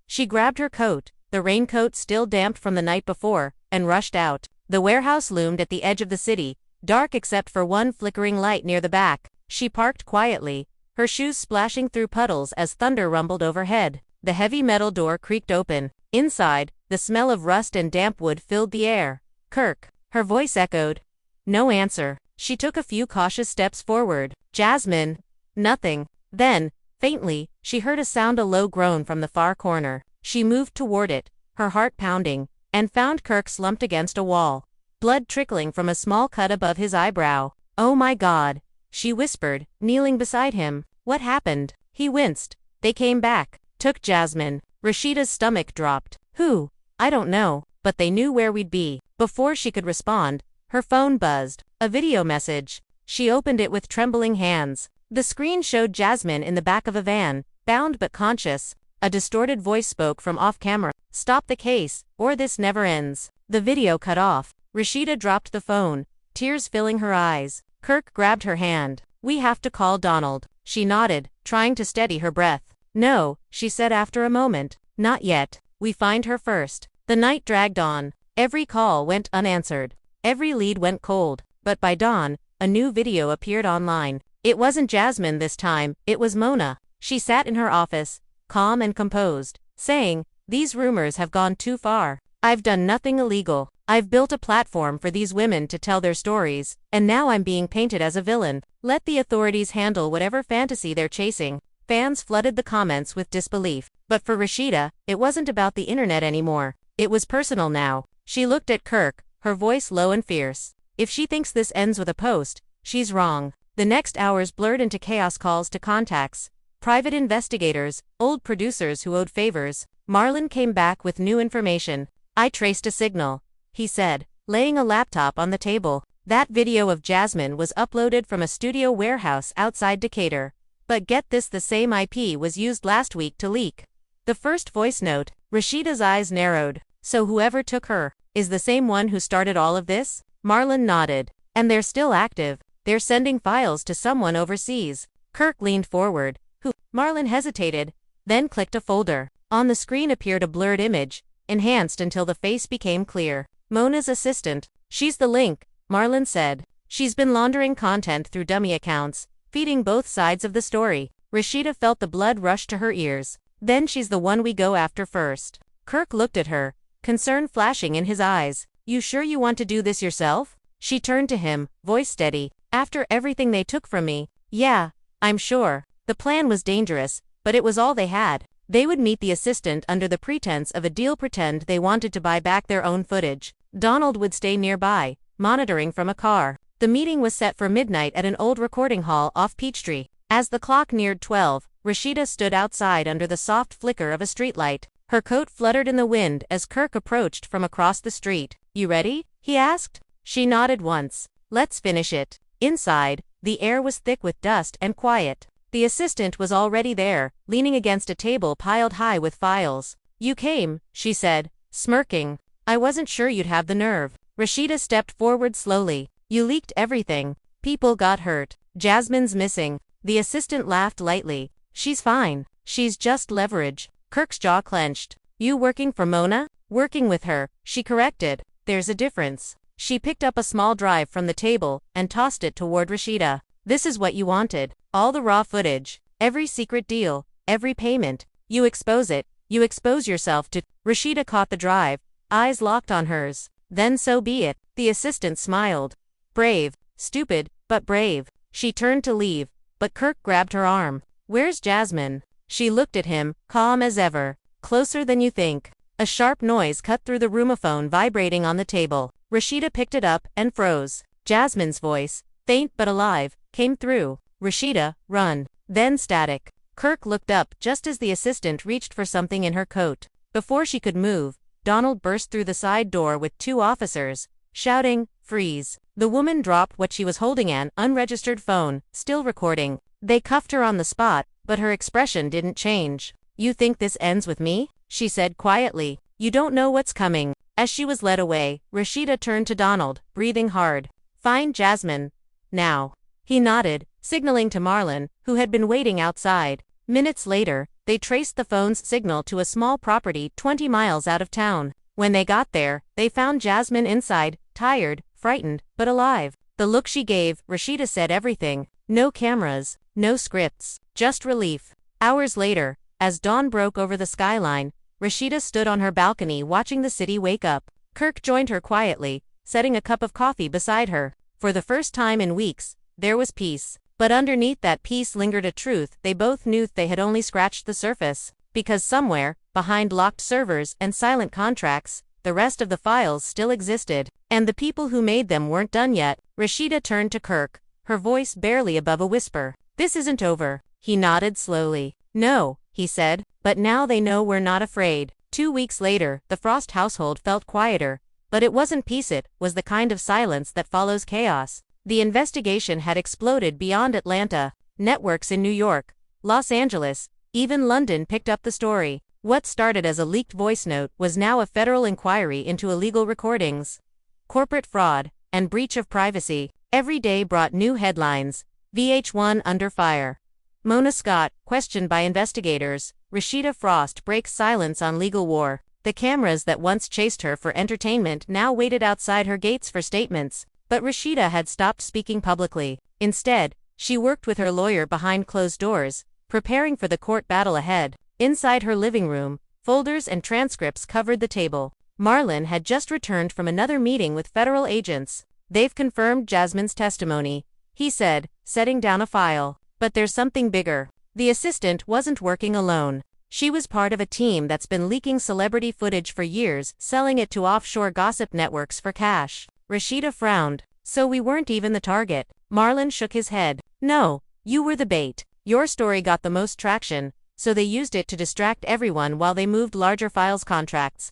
She grabbed her coat, the raincoat still damp from the night before, and rushed out. The warehouse loomed at the edge of the city, dark except for one flickering light near the back. She parked quietly, her shoes splashing through puddles as thunder rumbled overhead. The heavy metal door creaked open. Inside, the smell of rust and damp wood filled the air. Kirk. Her voice echoed. No answer. She took a few cautious steps forward. Jasmine. Nothing. Then, faintly, she heard a sound, a low groan from the far corner. She moved toward it, her heart pounding, and found Kirk slumped against a wall, blood trickling from a small cut above his eyebrow. Oh my God, she whispered, kneeling beside him. What happened? He winced. They came back. Took Jasmine. Rasheeda's stomach dropped. Who? I don't know, but they knew where we'd be. Before she could respond, her phone buzzed. A video message. She opened it with trembling hands. The screen showed Jasmine in the back of a van, bound but conscious. A distorted voice spoke from off-camera. Stop the case, or this never ends. The video cut off. Rasheeda dropped the phone, tears filling her eyes. Kirk grabbed her hand. We have to call Donald. She nodded, trying to steady her breath. No, she said after a moment. Not yet. We find her first. The night dragged on. Every call went unanswered. Every lead went cold. But by dawn, a new video appeared online. It wasn't Jasmine this time, it was Mona. She sat in her office, calm and composed, saying, these rumors have gone too far. I've done nothing illegal. I've built a platform for these women to tell their stories, and now I'm being painted as a villain. Let the authorities handle whatever fantasy they're chasing. Fans flooded the comments with disbelief. But for Rasheeda, it wasn't about the internet anymore. It was personal now. She looked at Kirk, her voice low and fierce. If she thinks this ends with a post, she's wrong. The next hours blurred into chaos, calls to contacts, private investigators, old producers who owed favors. Marlon came back with new information. I traced a signal, he said, laying a laptop on the table. That video of Jasmine was uploaded from a studio warehouse outside Decatur. But get this, the same IP was used last week to leak the first voice note. Rasheeda's eyes narrowed. So whoever took her is the same one who started all of this? Marlon nodded. And they're still active. They're sending files to someone overseas. Kirk leaned forward. Who? Marlon hesitated, then clicked a folder. On the screen appeared a blurred image, enhanced until the face became clear. Mona's assistant. She's the link, Marlon said. She's been laundering content through dummy accounts, feeding both sides of the story. Rasheeda felt the blood rush to her ears. Then she's the one we go after first. Kirk looked at her, concern flashing in his eyes. You sure you want to do this yourself? She turned to him, voice steady. After everything they took from me? Yeah, I'm sure. The plan was dangerous, but it was all they had. They would meet the assistant under the pretense of a deal, pretend they wanted to buy back their own footage. Donald would stay nearby, monitoring from a car. The meeting was set for midnight at an old recording hall off Peachtree. As the clock neared 12, Rasheeda stood outside under the soft flicker of a streetlight. Her coat fluttered in the wind as Kirk approached from across the street. You ready? He asked. She nodded once. Let's finish it. Inside, the air was thick with dust and quiet. The assistant was already there, leaning against a table piled high with files. You came, she said, smirking. I wasn't sure you'd have the nerve. Rasheeda stepped forward slowly. You leaked everything. People got hurt. Jasmine's missing. The assistant laughed lightly. She's fine. She's just leverage. Kirk's jaw clenched. You working for Mona? Working with her, she corrected. There's a difference. She picked up a small drive from the table and tossed it toward Rasheeda. This is what you wanted. All the raw footage. Every secret deal. Every payment. You expose it. You expose yourself to. Rasheeda caught the drive, eyes locked on hers. Then so be it. The assistant smiled. Brave. Stupid, but brave. She turned to leave, but Kirk grabbed her arm. Where's Jasmine? She looked at him, calm as ever. Closer than you think. A sharp noise cut through the roomophone vibrating on the table. Rasheeda picked it up and froze. Jasmine's voice, faint but alive, came through. Rasheeda, run. Then static. Kirk looked up just as the assistant reached for something in her coat. Before she could move, Donald burst through the side door with 2 officers, shouting, freeze. The woman dropped what she was holding, an unregistered phone, still recording. They cuffed her on the spot, but her expression didn't change. You think this ends with me? She said quietly. You don't know what's coming. As she was led away, Rasheeda turned to Donald, breathing hard. Find Jasmine. Now. He nodded, signaling to Marlon, who had been waiting outside. Minutes later, they traced the phone's signal to a small property 20 miles out of town. When they got there, they found Jasmine inside, tired, frightened, but alive. The look she gave, Rasheeda said everything. No cameras, no scripts, just relief. Hours later, as dawn broke over the skyline, Rasheeda stood on her balcony watching the city wake up. Kirk joined her quietly, setting a cup of coffee beside her. For the first time in weeks, there was peace. But underneath that peace lingered a truth they both knew they had only scratched the surface. Because somewhere, behind locked servers and silent contracts, the rest of the files still existed. And the people who made them weren't done yet. Rasheeda turned to Kirk, her voice barely above a whisper. This isn't over. He nodded slowly. No, he said, but now they know we're not afraid. 2 weeks later, the Frost household felt quieter. But it wasn't peace, it was the kind of silence that follows chaos. The investigation had exploded beyond Atlanta. Networks in New York, Los Angeles, even London picked up the story. What started as a leaked voice note was now a federal inquiry into illegal recordings, corporate fraud, and breach of privacy. Every day brought new headlines. VH1 under fire. Mona Scott, questioned by investigators. Rasheeda Frost breaks silence on legal war. The cameras that once chased her for entertainment now waited outside her gates for statements. But Rasheeda had stopped speaking publicly. Instead, she worked with her lawyer behind closed doors, preparing for the court battle ahead. Inside her living room, folders and transcripts covered the table. Marlon had just returned from another meeting with federal agents. They've confirmed Jasmine's testimony, he said, setting down a file. But there's something bigger. The assistant wasn't working alone. She was part of a team that's been leaking celebrity footage for years, selling it to offshore gossip networks for cash. Rasheeda frowned. So we weren't even the target. Marlon shook his head. No, you were the bait. Your story got the most traction, so they used it to distract everyone while they moved larger files contracts.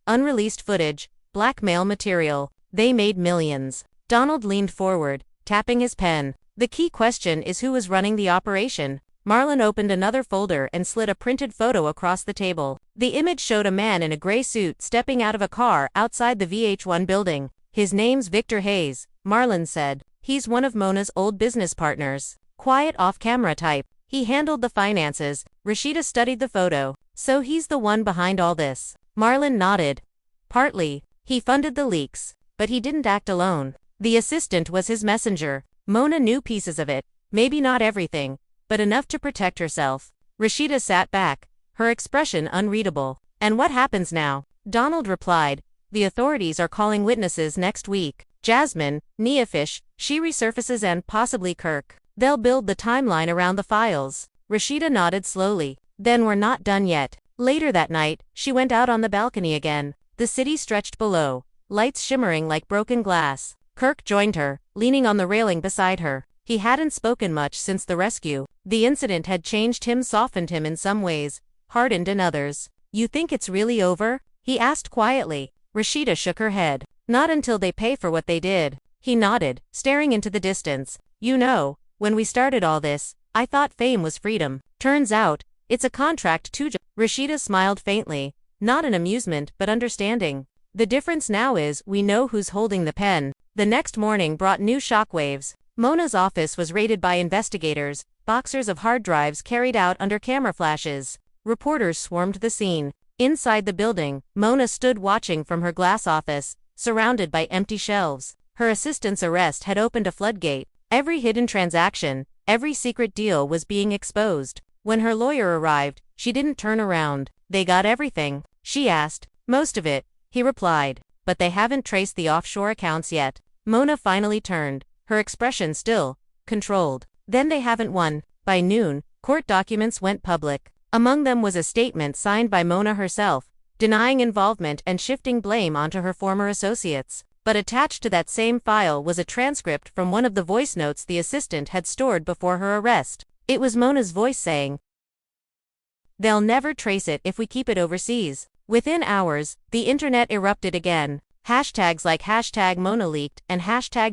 Unreleased footage, blackmail material. They made millions. Donald leaned forward, tapping his pen. The key question is who was running the operation. Marlon opened another folder and slid a printed photo across the table. The image showed a man in a gray suit stepping out of a car outside the VH1 building. His name's Victor Hayes, Marlon said. He's one of Mona's old business partners. Quiet off-camera type. He handled the finances. Rasheeda studied the photo. So he's the one behind all this. Marlon nodded. Partly. He funded the leaks. But he didn't act alone. The assistant was his messenger. Mona knew pieces of it. Maybe not everything, but enough to protect herself. Rasheeda sat back, her expression unreadable. "And what happens now?" Donald replied, "The authorities are calling witnesses next week. Jasmine, Neafish, she resurfaces and possibly Kirk. They'll build the timeline around the files." Rasheeda nodded slowly. "Then we're not done yet." Later that night, she went out on the balcony again. The city stretched below, lights shimmering like broken glass. Kirk joined her, leaning on the railing beside her. He hadn't spoken much since the rescue. The incident had changed him, softened him in some ways, hardened in others. "You think it's really over?" he asked quietly. Rasheeda shook her head. "Not until they pay for what they did." He nodded, staring into the distance. "You know, when we started all this, I thought fame was freedom. Turns out, it's a contract too." Rasheeda smiled faintly, not in amusement but understanding. "The difference now is we know who's holding the pen." The next morning brought new shockwaves. Mona's office was raided by investigators, boxers of hard drives carried out under camera flashes. Reporters swarmed the scene. Inside the building, Mona stood watching from her glass office, surrounded by empty shelves. Her assistant's arrest had opened a floodgate. Every hidden transaction, every secret deal was being exposed. When her lawyer arrived, she didn't turn around. "They got everything?" she asked. "Most of it," he replied. "But they haven't traced the offshore accounts yet." Mona finally turned, her expression still controlled. "Then they haven't won." By noon, court documents went public. Among them was a statement signed by Mona herself, denying involvement and shifting blame onto her former associates. But attached to that same file was a transcript from one of the voice notes the assistant had stored before her arrest. It was Mona's voice saying, "They'll never trace it if we keep it overseas." Within hours, the internet erupted again. Hashtags like #MonaLeaked and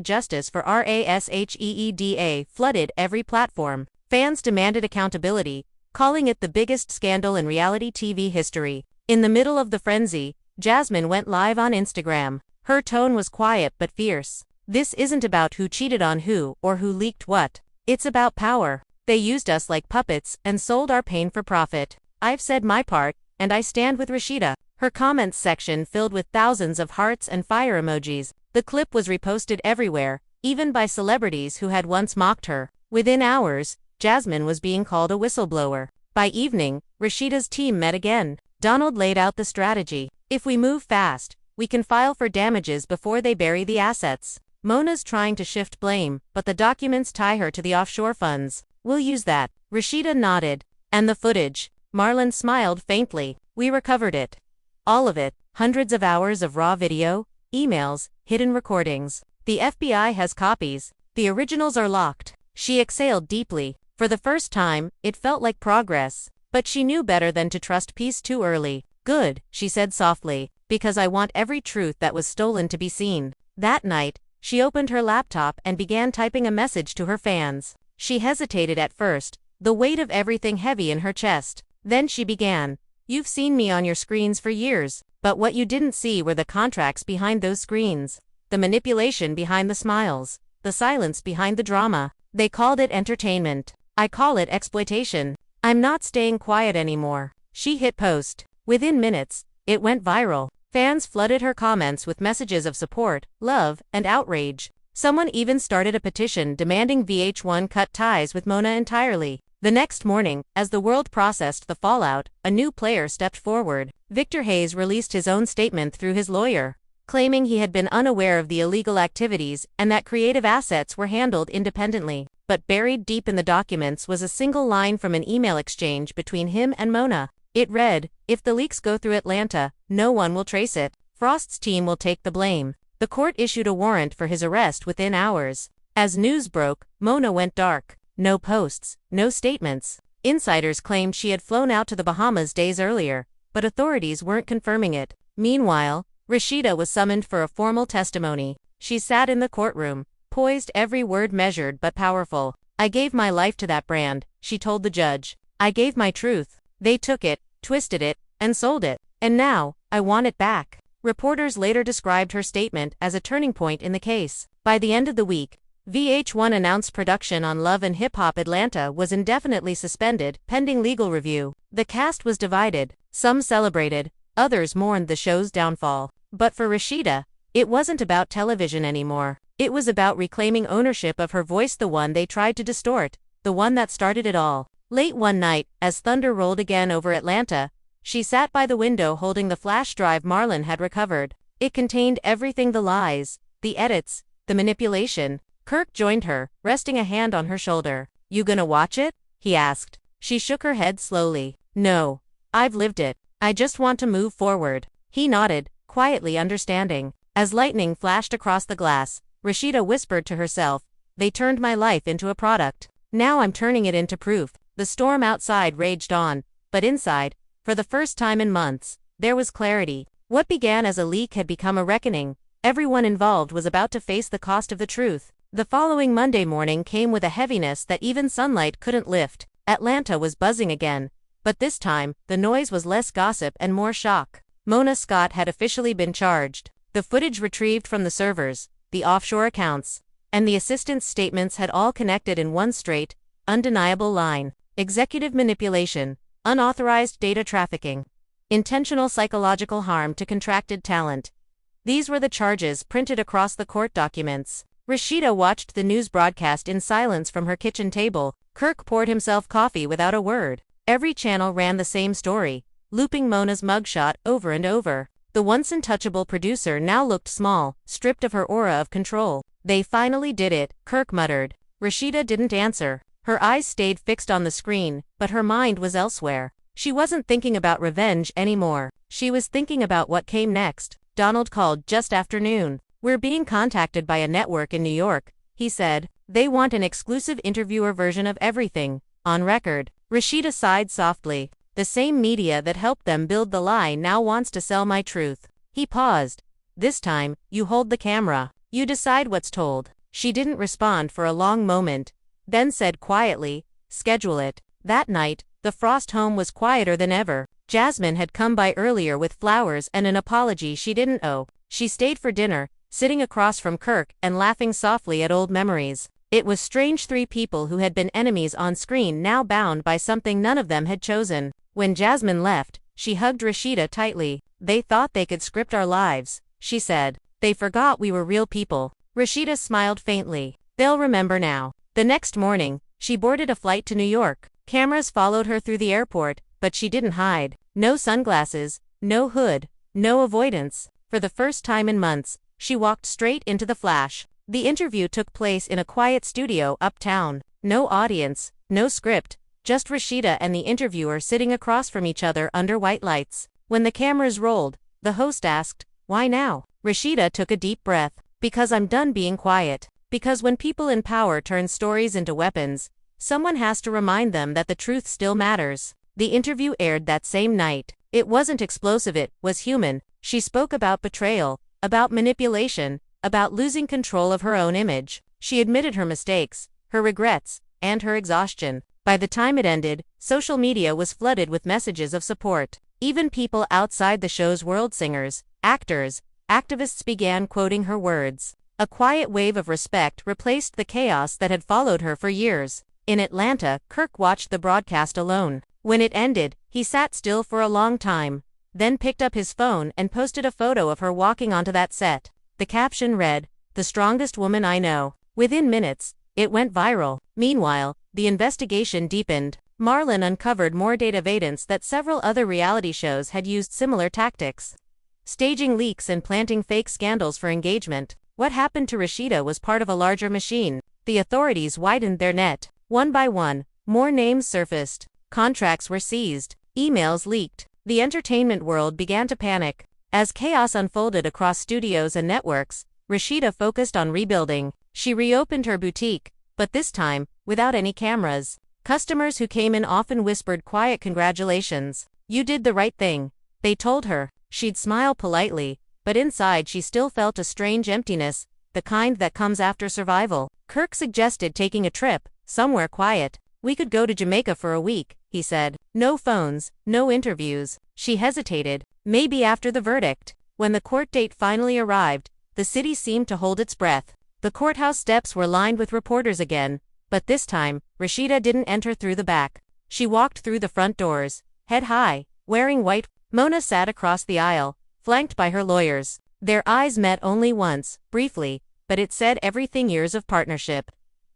#Justice for Rasheeda flooded every platform. Fans demanded accountability, calling it the biggest scandal in reality TV history. In the middle of the frenzy, Jasmine went live on Instagram. Her tone was quiet but fierce. "This isn't about who cheated on who or who leaked what. It's about power. They used us like puppets and sold our pain for profit. I've said my part, and I stand with Rasheeda." Her comments section filled with thousands of hearts and fire emojis. The clip was reposted everywhere, even by celebrities who had once mocked her. Within hours, Jasmine was being called a whistleblower. By evening, Rasheeda's team met again. Donald laid out the strategy. "If we move fast, we can file for damages before they bury the assets. Mona's trying to shift blame, but the documents tie her to the offshore funds. We'll use that." Rasheeda nodded. "And the footage?" Marlon smiled faintly. "We recovered it. All of it. Hundreds of hours of raw video, emails, hidden recordings. The FBI has copies. The originals are locked." She exhaled deeply. For the first time, it felt like progress. But she knew better than to trust peace too early. "Good," she said softly, "because I want every truth that was stolen to be seen." That night, she opened her laptop and began typing a message to her fans. She hesitated at first, the weight of everything heavy in her chest. Then she began. "You've seen me on your screens for years, but what you didn't see were the contracts behind those screens. The manipulation behind the smiles. The silence behind the drama. They called it entertainment. I call it exploitation. I'm not staying quiet anymore." She hit post. Within minutes, it went viral. Fans flooded her comments with messages of support, love, and outrage. Someone even started a petition demanding VH1 cut ties with Mona entirely. The next morning, as the world processed the fallout, a new player stepped forward. Victor Hayes released his own statement through his lawyer, claiming he had been unaware of the illegal activities and that creative assets were handled independently. But buried deep in the documents was a single line from an email exchange between him and Mona. It read, "If the leaks go through Atlanta, no one will trace it. Frost's team will take the blame." The court issued a warrant for his arrest within hours. As news broke, Mona went dark. No posts, no statements. Insiders claimed she had flown out to the Bahamas days earlier, but authorities weren't confirming it. Meanwhile, Rasheeda was summoned for a formal testimony. She sat in the courtroom, poised, every word measured but powerful. "I gave my life to that brand," she told the judge. "I gave my truth. They took it, twisted it, and sold it. And now, I want it back." Reporters later described her statement as a turning point in the case. By the end of the week, VH1 announced production on Love and Hip Hop Atlanta was indefinitely suspended, pending legal review. The cast was divided. Some celebrated, others mourned the show's downfall. But for Rasheeda, it wasn't about television anymore. It was about reclaiming ownership of her voice, the one they tried to distort, the one that started it all. Late one night, as thunder rolled again over Atlanta, she sat by the window holding the flash drive Marlon had recovered. It contained everything: the lies, the edits, the manipulation. Kirk joined her, resting a hand on her shoulder. "You gonna watch it?" he asked. She shook her head slowly. "No. I've lived it. I just want to move forward." He nodded, quietly understanding. As lightning flashed across the glass, Rasheeda whispered to herself, "They turned my life into a product. Now I'm turning it into proof." The storm outside raged on, but inside, for the first time in months, there was clarity. What began as a leak had become a reckoning. Everyone involved was about to face the cost of the truth. The following Monday morning came with a heaviness that even sunlight couldn't lift. Atlanta was buzzing again, but this time, the noise was less gossip and more shock. Mona Scott had officially been charged. The footage retrieved from the servers, the offshore accounts, and the assistant's statements had all connected in one straight, undeniable line. Executive manipulation, unauthorized data trafficking, intentional psychological harm to contracted talent. These were the charges printed across the court documents. Rasheeda watched the news broadcast in silence from her kitchen table. Kirk poured himself coffee without a word. Every channel ran the same story, looping Mona's mugshot over and over. The once untouchable producer now looked small, stripped of her aura of control. "They finally did it," Kirk muttered. Rasheeda didn't answer. Her eyes stayed fixed on the screen, but her mind was elsewhere. She wasn't thinking about revenge anymore. She was thinking about what came next. Donald called just after noon. "We're being contacted by a network in New York," he said. "They want an exclusive interviewer version of everything, on record." Rasheeda sighed softly. "The same media that helped them build the lie now wants to sell my truth." He paused. "This time, you hold the camera. You decide what's told." She didn't respond for a long moment, then said quietly, "Schedule it." That night, the Frost home was quieter than ever. Jasmine had come by earlier with flowers and an apology she didn't owe. She stayed for dinner, sitting across from Kirk and laughing softly at old memories. It was strange, three people who had been enemies on screen now bound by something none of them had chosen. When Jasmine left, she hugged Rasheeda tightly. "They thought they could script our lives," she said. "They forgot we were real people." Rasheeda smiled faintly. "They'll remember now." The next morning, she boarded a flight to New York. Cameras followed her through the airport, but she didn't hide. No sunglasses, no hood, no avoidance. For the first time in months, she walked straight into the flash. The interview took place in a quiet studio uptown. No audience, no script, just Rasheeda and the interviewer sitting across from each other under white lights. When the cameras rolled, the host asked, "Why now?" Rasheeda took a deep breath. "Because I'm done being quiet. Because when people in power turn stories into weapons, someone has to remind them that the truth still matters." The interview aired that same night. It wasn't explosive, it was human. She spoke about betrayal, about manipulation, about losing control of her own image. She admitted her mistakes, her regrets, and her exhaustion. By the time it ended, social media was flooded with messages of support. Even people outside the show's world, singers, actors, activists, began quoting her words. A quiet wave of respect replaced the chaos that had followed her for years. In Atlanta, Kirk watched the broadcast alone. When it ended, he sat still for a long time, then picked up his phone and posted a photo of her walking onto that set. The caption read, "The strongest woman I know." Within minutes, it went viral. Meanwhile, the investigation deepened. Marlon uncovered more data evidence that several other reality shows had used similar tactics, staging leaks and planting fake scandals for engagement. What happened to Rasheeda was part of a larger machine. The authorities widened their net. One by one, more names surfaced. Contracts were seized. Emails leaked. The entertainment world began to panic. As chaos unfolded across studios and networks, Rasheeda focused on rebuilding. She reopened her boutique, but this time, without any cameras. Customers who came in often whispered quiet congratulations. "You did the right thing," they told her. She'd smile politely, but inside she still felt a strange emptiness, the kind that comes after survival. Kirk suggested taking a trip, somewhere quiet. "We could go to Jamaica for a week," he said. "No phones, no interviews." She hesitated. Maybe after the verdict. When the court date finally arrived, the city seemed to hold its breath. The courthouse steps were lined with reporters again, but this time, Rasheeda didn't enter through the back. She walked through the front doors, head high, wearing white. Mona sat across the aisle, flanked by her lawyers. Their eyes met only once, briefly, but it said everything: years of partnership,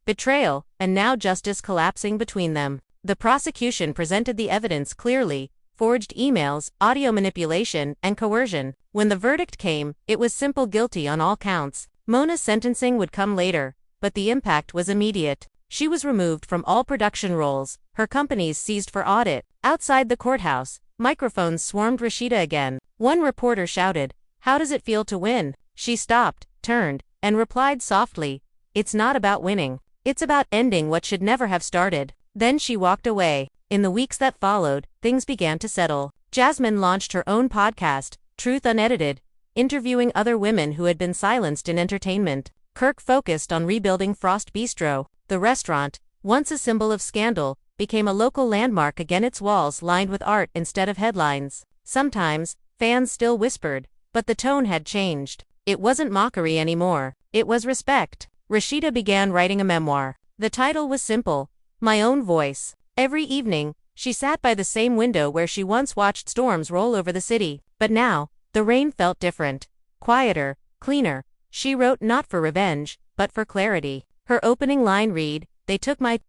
betrayal, and now justice collapsing between them. The prosecution presented the evidence clearly: forged emails, audio manipulation, and coercion. When the verdict came, it was simple: guilty on all counts. Mona's sentencing would come later, but the impact was immediate. She was removed from all production roles, her companies seized for audit. Outside the courthouse, microphones swarmed Rasheeda again. One reporter shouted, "How does it feel to win?" She stopped, turned, and replied softly, "It's not about winning. It's about ending what should never have started." Then she walked away. In the weeks that followed, things began to settle. Jasmine launched her own podcast, Truth Unedited, interviewing other women who had been silenced in entertainment. Kirk focused on rebuilding Frost Bistro. The restaurant, once a symbol of scandal, became a local landmark again, its walls lined with art instead of headlines. Sometimes, fans still whispered, but the tone had changed. It wasn't mockery anymore, it was respect. Rasheeda began writing a memoir. The title was simple: My Own Voice. Every evening, she sat by the same window where she once watched storms roll over the city. But now, the rain felt different. Quieter, cleaner. She wrote not for revenge, but for clarity. Her opening line read, "They took my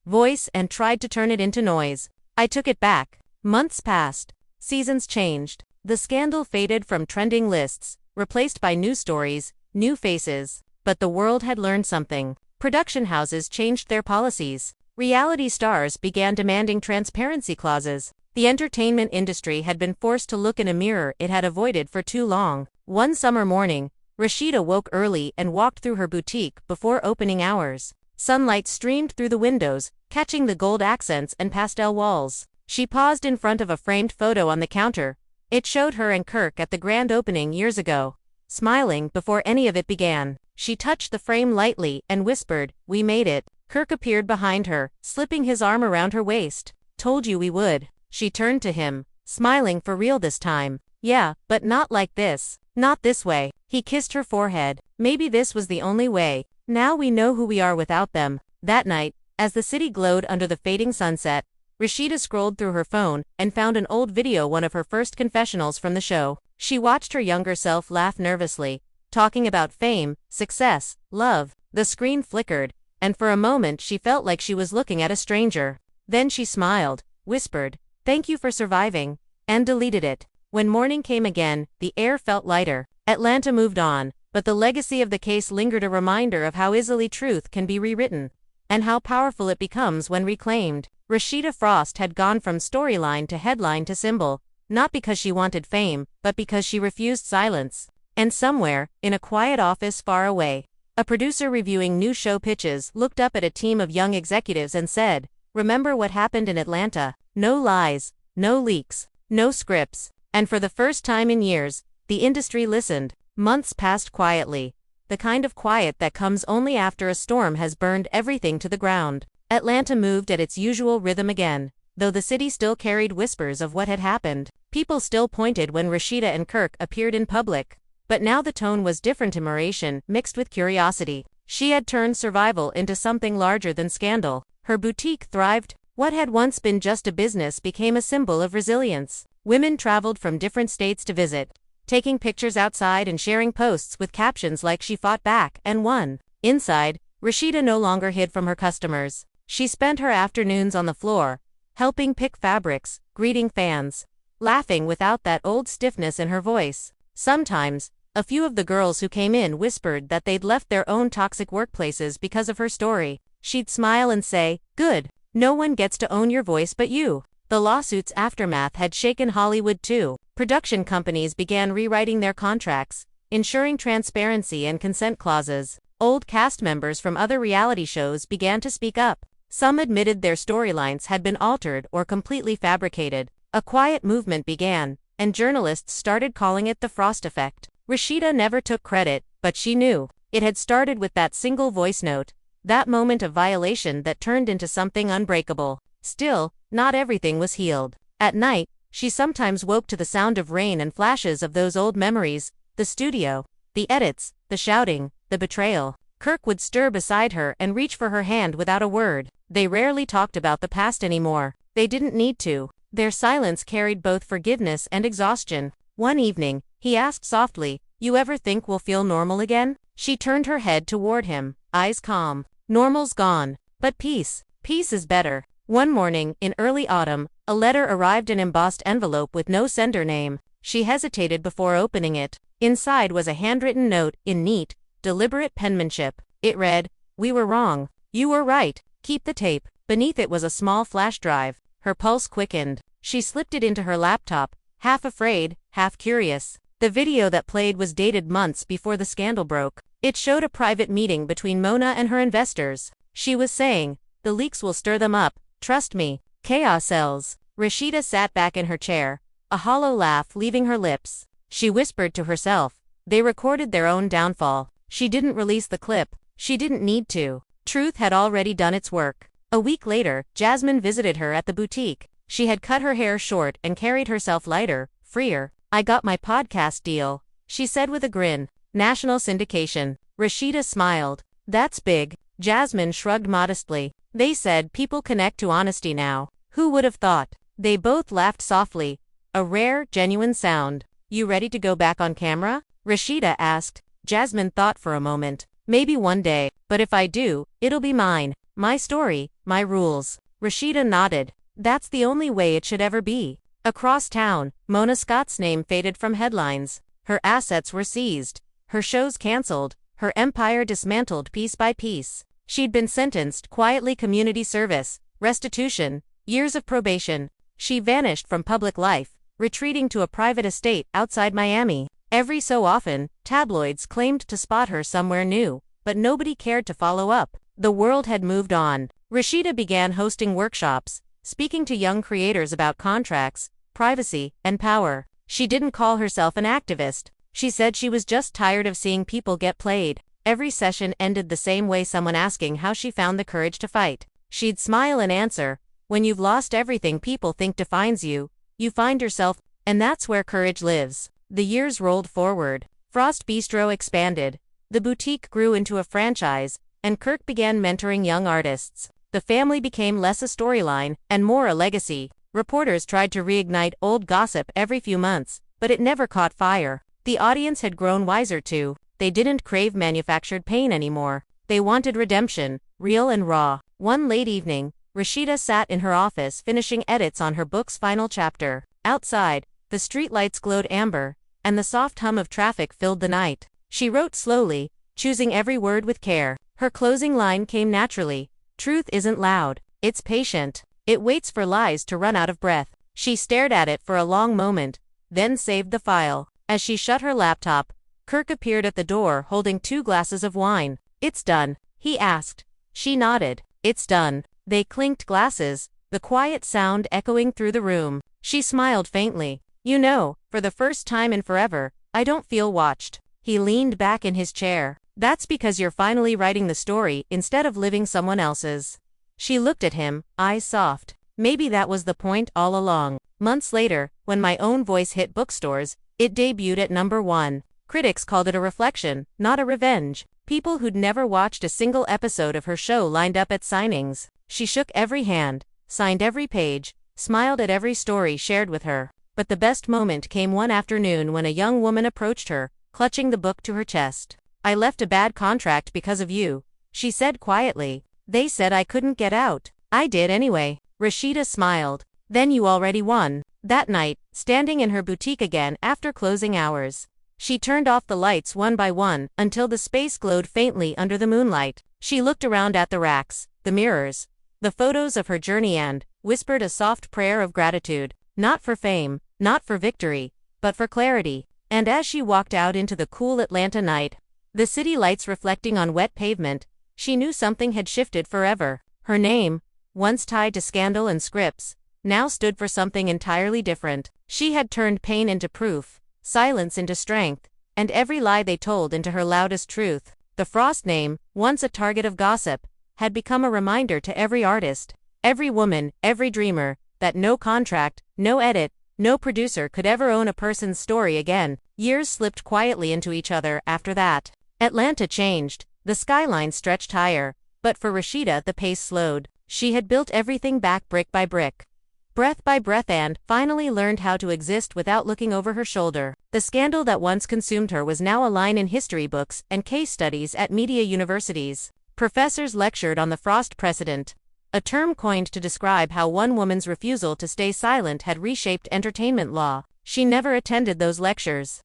voice and tried to turn it into noise. I took it back." Months passed. Seasons changed. The scandal faded from trending lists, replaced by news stories, new faces. But the world had learned something. Production houses changed their policies. Reality stars began demanding transparency clauses. The entertainment industry had been forced to look in a mirror it had avoided for too long. One summer morning, Rasheeda woke early and walked through her boutique before opening hours. Sunlight streamed through the windows, catching the gold accents and pastel walls. She paused in front of a framed photo on the counter. It showed her and Kirk at the grand opening years ago. Smiling before any of it began, she touched the frame lightly and whispered, "We made it." Kirk appeared behind her, slipping his arm around her waist. "Told you we would." She turned to him, smiling for real this time. "Yeah, but not like this. Not this way." He kissed her forehead. "Maybe this was the only way. Now we know who we are without them." That night, as the city glowed under the fading sunset, Rasheeda scrolled through her phone and found an old video, one of her first confessionals from the show. She watched her younger self laugh nervously, talking about fame, success, love. The screen flickered, and for a moment she felt like she was looking at a stranger. Then she smiled, whispered, "Thank you for surviving," and deleted it. When morning came again, the air felt lighter. Atlanta moved on, but the legacy of the case lingered, a reminder of how easily truth can be rewritten, and how powerful it becomes when reclaimed. Rasheeda Frost had gone from storyline to headline to symbol, not because she wanted fame, but because she refused silence. And somewhere, in a quiet office far away, a producer reviewing new show pitches looked up at a team of young executives and said, "Remember what happened in Atlanta? No lies, no leaks, no scripts." And for the first time in years, the industry listened. Months passed quietly, the kind of quiet that comes only after a storm has burned everything to the ground. Atlanta moved at its usual rhythm again, though the city still carried whispers of what had happened. People still pointed when Rasheeda and Kirk appeared in public. But now the tone was different: admiration mixed with curiosity. She had turned survival into something larger than scandal. Her boutique thrived. What had once been just a business became a symbol of resilience. Women traveled from different states to visit, taking pictures outside and sharing posts with captions like "She fought back and won." Inside, Rasheeda no longer hid from her customers. She spent her afternoons on the floor, helping pick fabrics, greeting fans, laughing without that old stiffness in her voice. Sometimes, a few of the girls who came in whispered that they'd left their own toxic workplaces because of her story. She'd smile and say, "Good. No one gets to own your voice but you." The lawsuit's aftermath had shaken Hollywood too. Production companies began rewriting their contracts, ensuring transparency and consent clauses. Old cast members from other reality shows began to speak up. Some admitted their storylines had been altered or completely fabricated. A quiet movement began, and journalists started calling it the Frost effect. Rasheeda never took credit, but she knew. It had started with that single voice note, that moment of violation that turned into something unbreakable. Still, not everything was healed. At night, she sometimes woke to the sound of rain and flashes of those old memories: the studio, the edits, the shouting, the betrayal. Kirk would stir beside her and reach for her hand without a word. They rarely talked about the past anymore. They didn't need to. Their silence carried both forgiveness and exhaustion. One evening, he asked softly, "You ever think we'll feel normal again?" She turned her head toward him, eyes calm. "Normal's gone. But peace. Peace is better." One morning, in early autumn, a letter arrived in an embossed envelope with no sender name. She hesitated before opening it. Inside was a handwritten note, in neat, deliberate penmanship. It read, "We were wrong. You were right. Keep the tape." Beneath it was a small flash drive. Her pulse quickened. She slipped it into her laptop, half afraid, half curious. The video that played was dated months before the scandal broke. It showed a private meeting between Mona and her investors. She was saying, "The leaks will stir them up. Trust me." Chaos sells. Rasheeda sat back in her chair, a hollow laugh leaving her lips. She whispered to herself, "They recorded their own downfall." She didn't release the clip. She didn't need to. Truth had already done its work. A week later, Jasmine visited her at the boutique. She had cut her hair short and carried herself lighter, freer. "I got my podcast deal," she said with a grin. "National syndication." Rasheeda smiled. "That's big." Jasmine shrugged modestly. "They said people connect to honesty now." Who would have thought? They both laughed softly. A rare, genuine sound. "You ready to go back on camera?" Rasheeda asked. Jasmine thought for a moment. "Maybe one day, but if I do, it'll be mine. My story, my rules." Rasheeda nodded. "That's the only way it should ever be." Across town, Mona Scott's name faded from headlines. Her assets were seized. Her shows cancelled. Her empire dismantled piece by piece. She'd been sentenced, quietly community service, restitution, years of probation. She vanished from public life, retreating to a private estate outside Miami. Every so often, tabloids claimed to spot her somewhere new, but nobody cared to follow up. The world had moved on. Rasheeda began hosting workshops, speaking to young creators about contracts, privacy, and power. She didn't call herself an activist. She said she was just tired of seeing people get played. Every session ended the same way, someone asking how she found the courage to fight. She'd smile and answer, "When you've lost everything people think defines you, you find yourself, and that's where courage lives." The years rolled forward. Frost Bistro expanded. The boutique grew into a franchise, and Kirk began mentoring young artists. The family became less a storyline and more a legacy. Reporters tried to reignite old gossip every few months, but it never caught fire. The audience had grown wiser too. They didn't crave manufactured pain anymore. They wanted redemption, real and raw. One late evening, Rasheeda sat in her office finishing edits on her book's final chapter. Outside, the streetlights glowed amber, and the soft hum of traffic filled the night. She wrote slowly, choosing every word with care. Her closing line came naturally. "Truth isn't loud. It's patient. It waits for lies to run out of breath." She stared at it for a long moment, then saved the file. As she shut her laptop, Kirk appeared at the door holding 2 glasses of wine. "It's done?" he asked. She nodded. "It's done." They clinked glasses, the quiet sound echoing through the room. She smiled faintly. "You know, for the first time in forever, I don't feel watched." He leaned back in his chair. "That's because you're finally writing the story instead of living someone else's." She looked at him, eyes soft. "Maybe that was the point all along." Months later, when My Own Voice hit bookstores, it debuted at #1. Critics called it a reflection, not a revenge. People who'd never watched a single episode of her show lined up at signings. She shook every hand, signed every page, smiled at every story shared with her. But the best moment came one afternoon when a young woman approached her, clutching the book to her chest. "I left a bad contract because of you," she said quietly. "They said I couldn't get out. I did anyway." Rasheeda smiled. "Then you already won." That night, standing in her boutique again after closing hours, she turned off the lights one by one until the space glowed faintly under the moonlight. She looked around at the racks, the mirrors, the photos of her journey and whispered a soft prayer of gratitude. Not for fame, not for victory, but for clarity. And as she walked out into the cool Atlanta night, the city lights reflecting on wet pavement, she knew something had shifted forever. Her name, once tied to scandal and scripts, now stood for something entirely different. She had turned pain into proof, silence into strength, and every lie they told into her loudest truth. The Frost name, once a target of gossip, had become a reminder to every artist, every woman, every dreamer, that no contract, no edit, no producer could ever own a person's story again. Years slipped quietly into each other after that. Atlanta changed. The skyline stretched higher, but for Rasheeda the pace slowed. She had built everything back brick by brick, breath by breath, and finally learned how to exist without looking over her shoulder. The scandal that once consumed her was now a line in history books and case studies at media universities. Professors lectured on the Frost precedent, a term coined to describe how one woman's refusal to stay silent had reshaped entertainment law. She never attended those lectures,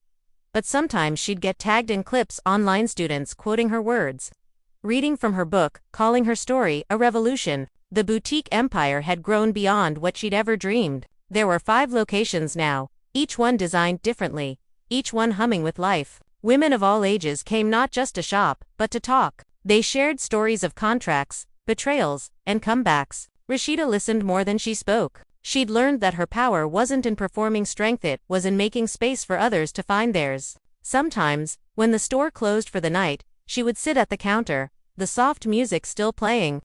but sometimes she'd get tagged in clips online, students quoting her words, reading from her book, calling her story a revolution. The boutique empire had grown beyond what she'd ever dreamed. There were 5 locations now, each one designed differently, each one humming with life. Women of all ages came not just to shop, but to talk. They shared stories of contracts, betrayals, and comebacks. Rasheeda listened more than she spoke. She'd learned that her power wasn't in performing strength, it was in making space for others to find theirs. Sometimes, when the store closed for the night, she would sit at the counter, the soft music still playing,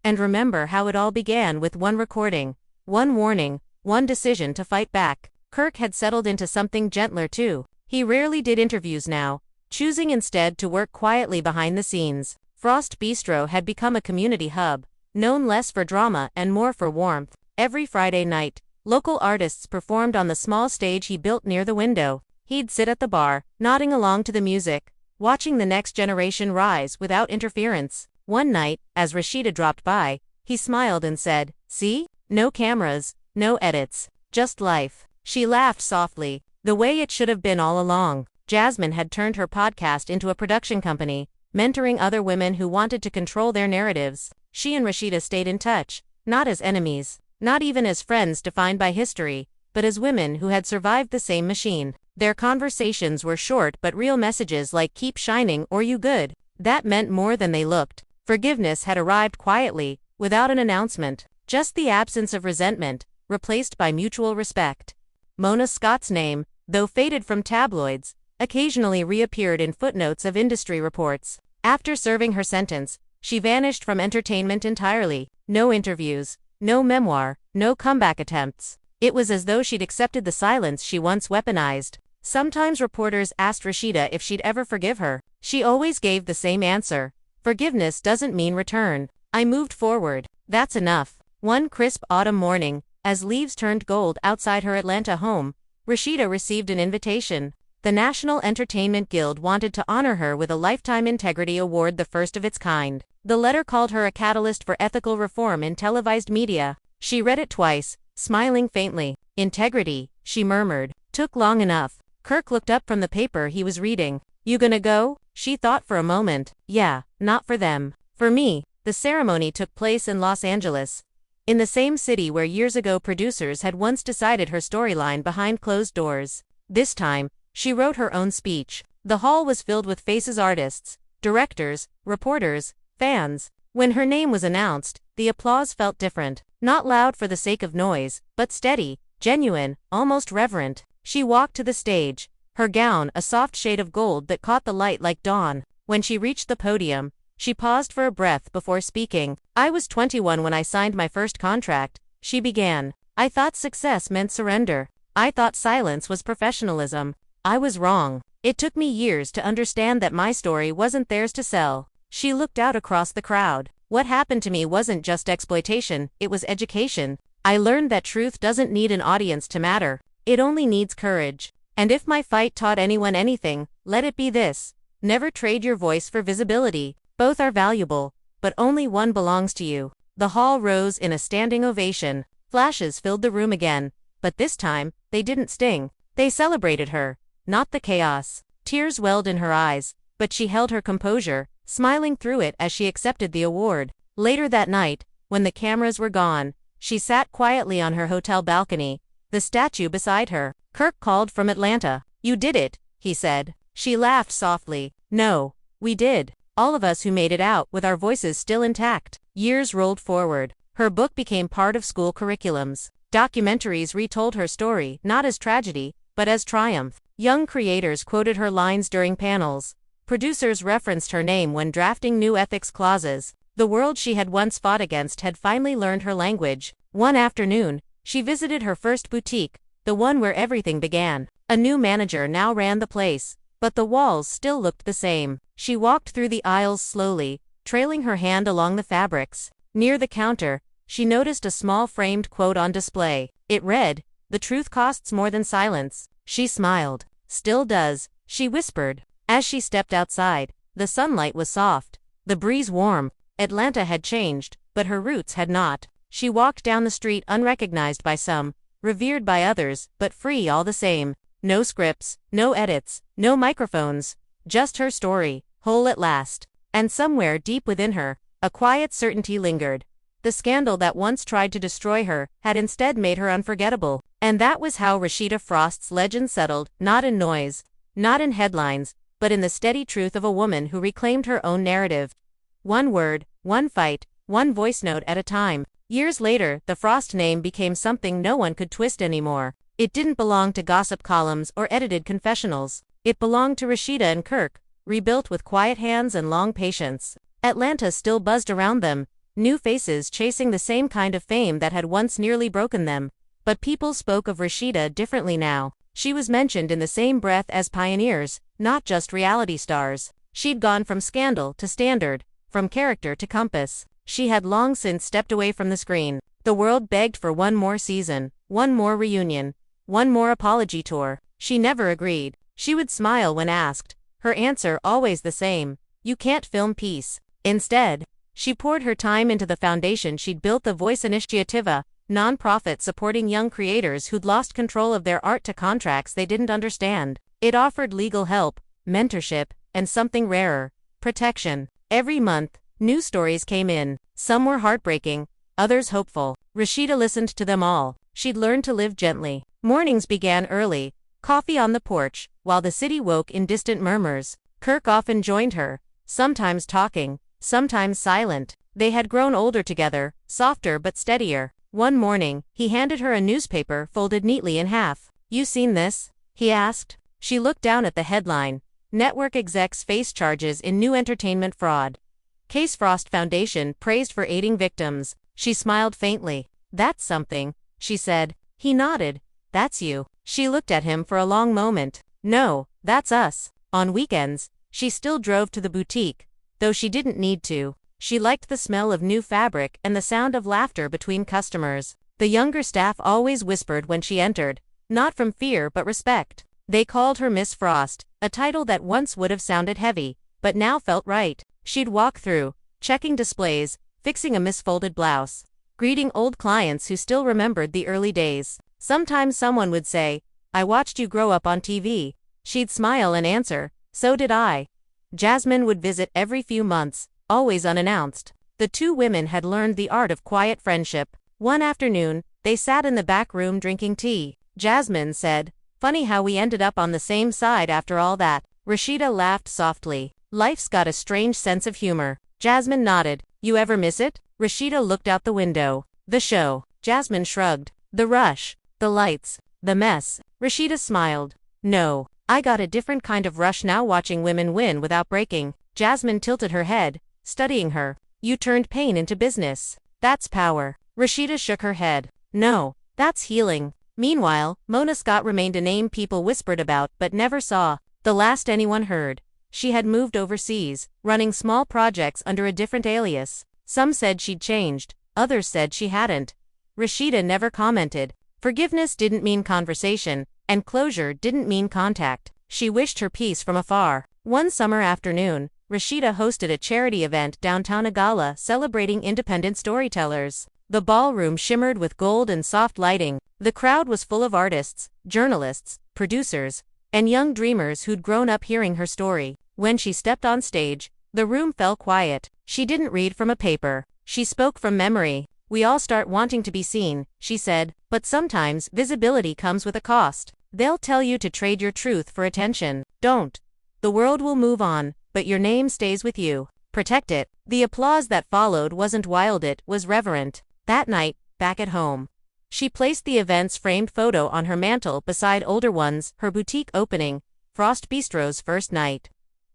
and remember how it all began with one recording, one warning, one decision to fight back. Kirk had settled into something gentler too. He rarely did interviews now, choosing instead to work quietly behind the scenes. Frost Bistro had become a community hub, known less for drama and more for warmth. Every Friday night, local artists performed on the small stage he built near the window. He'd sit at the bar, nodding along to the music, watching the next generation rise without interference. One night, as Rasheeda dropped by, he smiled and said, "See? No cameras, no edits, just life." She laughed softly, the way it should have been all along. Jasmine had turned her podcast into a production company, mentoring other women who wanted to control their narratives. She and Rasheeda stayed in touch, not as enemies, not even as friends defined by history, but as women who had survived the same machine. Their conversations were short but real, messages like "keep shining" or "you good." That meant more than they looked. Forgiveness had arrived quietly, without an announcement. Just the absence of resentment, replaced by mutual respect. Mona Scott's name, though faded from tabloids, occasionally reappeared in footnotes of industry reports. After serving her sentence, she vanished from entertainment entirely. No interviews, no memoir, no comeback attempts. It was as though she'd accepted the silence she once weaponized. Sometimes reporters asked Rasheeda if she'd ever forgive her. She always gave the same answer: "Forgiveness doesn't mean return. I moved forward. That's enough." One crisp autumn morning, as leaves turned gold outside her Atlanta home, Rasheeda received an invitation. The National Entertainment Guild wanted to honor her with a Lifetime Integrity Award, the first of its kind. The letter called her a catalyst for ethical reform in televised media. She read it twice, smiling faintly. "Integrity," she murmured. "Took long enough." Kirk looked up from the paper he was reading. "You gonna go?" She thought for a moment. "Yeah, not for them. For me." The ceremony took place in Los Angeles, in the same city where years ago producers had once decided her storyline behind closed doors. This time, she wrote her own speech. The hall was filled with faces: artists, directors, reporters, fans. When her name was announced, the applause felt different. Not loud for the sake of noise, but steady, genuine, almost reverent. She walked to the stage, her gown a soft shade of gold that caught the light like dawn. When she reached the podium, she paused for a breath before speaking. "I was 21 when I signed my first contract," she began. "I thought success meant surrender. I thought silence was professionalism. I was wrong. It took me years to understand that my story wasn't theirs to sell." She looked out across the crowd. "What happened to me wasn't just exploitation, it was education. I learned that truth doesn't need an audience to matter. It only needs courage. And if my fight taught anyone anything, let it be this: never trade your voice for visibility. Both are valuable, but only one belongs to you." The hall rose in a standing ovation. Flashes filled the room again, but this time, they didn't sting. They celebrated her, not the chaos. Tears welled in her eyes, but she held her composure, smiling through it as she accepted the award. Later that night, when the cameras were gone, she sat quietly on her hotel balcony, the statue beside her. Kirk called from Atlanta. "You did it," he said. She laughed softly. "No, we did. All of us who made it out with our voices still intact." Years rolled forward. Her book became part of school curriculums. Documentaries retold her story, not as tragedy, but as triumph. Young creators quoted her lines during panels. Producers referenced her name when drafting new ethics clauses. The world she had once fought against had finally learned her language. One afternoon, she visited her first boutique, the one where everything began. A new manager now ran the place, but the walls still looked the same. She walked through the aisles slowly, trailing her hand along the fabrics. Near the counter, she noticed a small framed quote on display. It read, "The truth costs more than silence." She smiled. "Still does," she whispered. As she stepped outside, the sunlight was soft, the breeze warm. Atlanta had changed, but her roots had not. She walked down the street unrecognized by some, revered by others, but free all the same. No scripts, no edits, no microphones. Just her story, whole at last. And somewhere deep within her, a quiet certainty lingered. The scandal that once tried to destroy her had instead made her unforgettable. And that was how Rasheeda Frost's legend settled, not in noise, not in headlines, but in the steady truth of a woman who reclaimed her own narrative. One word, one fight, one voice note at a time. Years later, the Frost name became something no one could twist anymore. It didn't belong to gossip columns or edited confessionals. It belonged to Rasheeda and Kirk, rebuilt with quiet hands and long patience. Atlanta still buzzed around them, new faces chasing the same kind of fame that had once nearly broken them. But people spoke of Rasheeda differently now. She was mentioned in the same breath as pioneers, not just reality stars. She'd gone from scandal to standard, from character to compass. She had long since stepped away from the screen. The world begged for one more season, one more reunion, one more apology tour. She never agreed. She would smile when asked, her answer always the same: you can't film peace. Instead, she poured her time into the foundation she'd built, the Voice Initiativa, non-profit supporting young creators who'd lost control of their art to contracts they didn't understand. It offered legal help, mentorship, and something rarer: protection. Every month, new stories came in. Some were heartbreaking, others hopeful. Rasheeda listened to them all. She'd learned to live gently. Mornings began early, coffee on the porch, while the city woke in distant murmurs. Kirk often joined her, sometimes talking, sometimes silent. They had grown older together, softer but steadier. One morning, he handed her a newspaper folded neatly in half. "You seen this?" he asked. She looked down at the headline: Network execs face charges in new entertainment fraud. Case Frost Foundation praised for aiding victims. She smiled faintly. "That's something," she said. He nodded. "That's you." She looked at him for a long moment. "No, that's us." On weekends, she still drove to the boutique, though she didn't need to. She liked the smell of new fabric and the sound of laughter between customers. The younger staff always whispered when she entered, not from fear but respect. They called her Miss Frost, a title that once would have sounded heavy, but now felt right. She'd walk through, checking displays, fixing a misfolded blouse, greeting old clients who still remembered the early days. Sometimes someone would say, "I watched you grow up on TV." She'd smile and answer, "So did I." Jasmine would visit every few months, always unannounced. The two women had learned the art of quiet friendship. One afternoon, they sat in the back room drinking tea. Jasmine said, "Funny how we ended up on the same side after all that." Rasheeda laughed softly. "Life's got a strange sense of humor." Jasmine nodded. "You ever miss it?" Rasheeda looked out the window. "The show." Jasmine shrugged. "The rush. The lights. The mess." Rasheeda smiled. "No. I got a different kind of rush now, watching women win without breaking." Jasmine tilted her head, studying her. "You turned pain into business. That's power." Rasheeda shook her head. "No, that's healing." Meanwhile, Mona Scott remained a name people whispered about but never saw. The last anyone heard, she had moved overseas, running small projects under a different alias. Some said she'd changed, others said she hadn't. Rasheeda never commented. Forgiveness didn't mean conversation, and closure didn't mean contact. She wished her peace from afar. One summer afternoon, Rasheeda hosted a charity event downtown, a gala celebrating independent storytellers. The ballroom shimmered with gold and soft lighting. The crowd was full of artists, journalists, producers, and young dreamers who'd grown up hearing her story. When she stepped on stage, the room fell quiet. She didn't read from a paper. She spoke from memory. "We all start wanting to be seen," she said, "but sometimes visibility comes with a cost. They'll tell you to trade your truth for attention. Don't. The world will move on, but your name stays with you. Protect it." The applause that followed wasn't wild, it was reverent. That night, back at home, she placed the event's framed photo on her mantle beside older ones: her boutique opening, Frost Bistro's first night,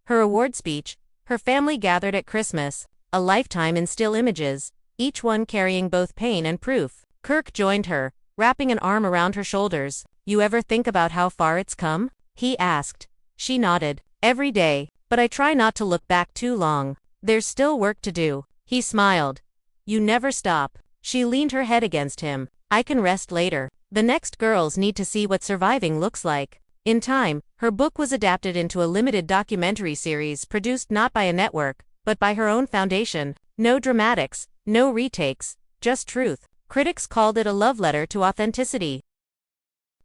her award speech, her family gathered at Christmas, a lifetime in still images, each one carrying both pain and proof. Kirk joined her, wrapping an arm around her shoulders. "You ever think about how far it's come?" he asked. She nodded. "Every day, but I try not to look back too long. There's still work to do." He smiled. "You never stop." She leaned her head against him. "I can rest later. The next girls need to see what surviving looks like." In time, her book was adapted into a limited documentary series produced not by a network, but by her own foundation. No dramatics, No retakes, just truth. Critics called it a love letter to authenticity.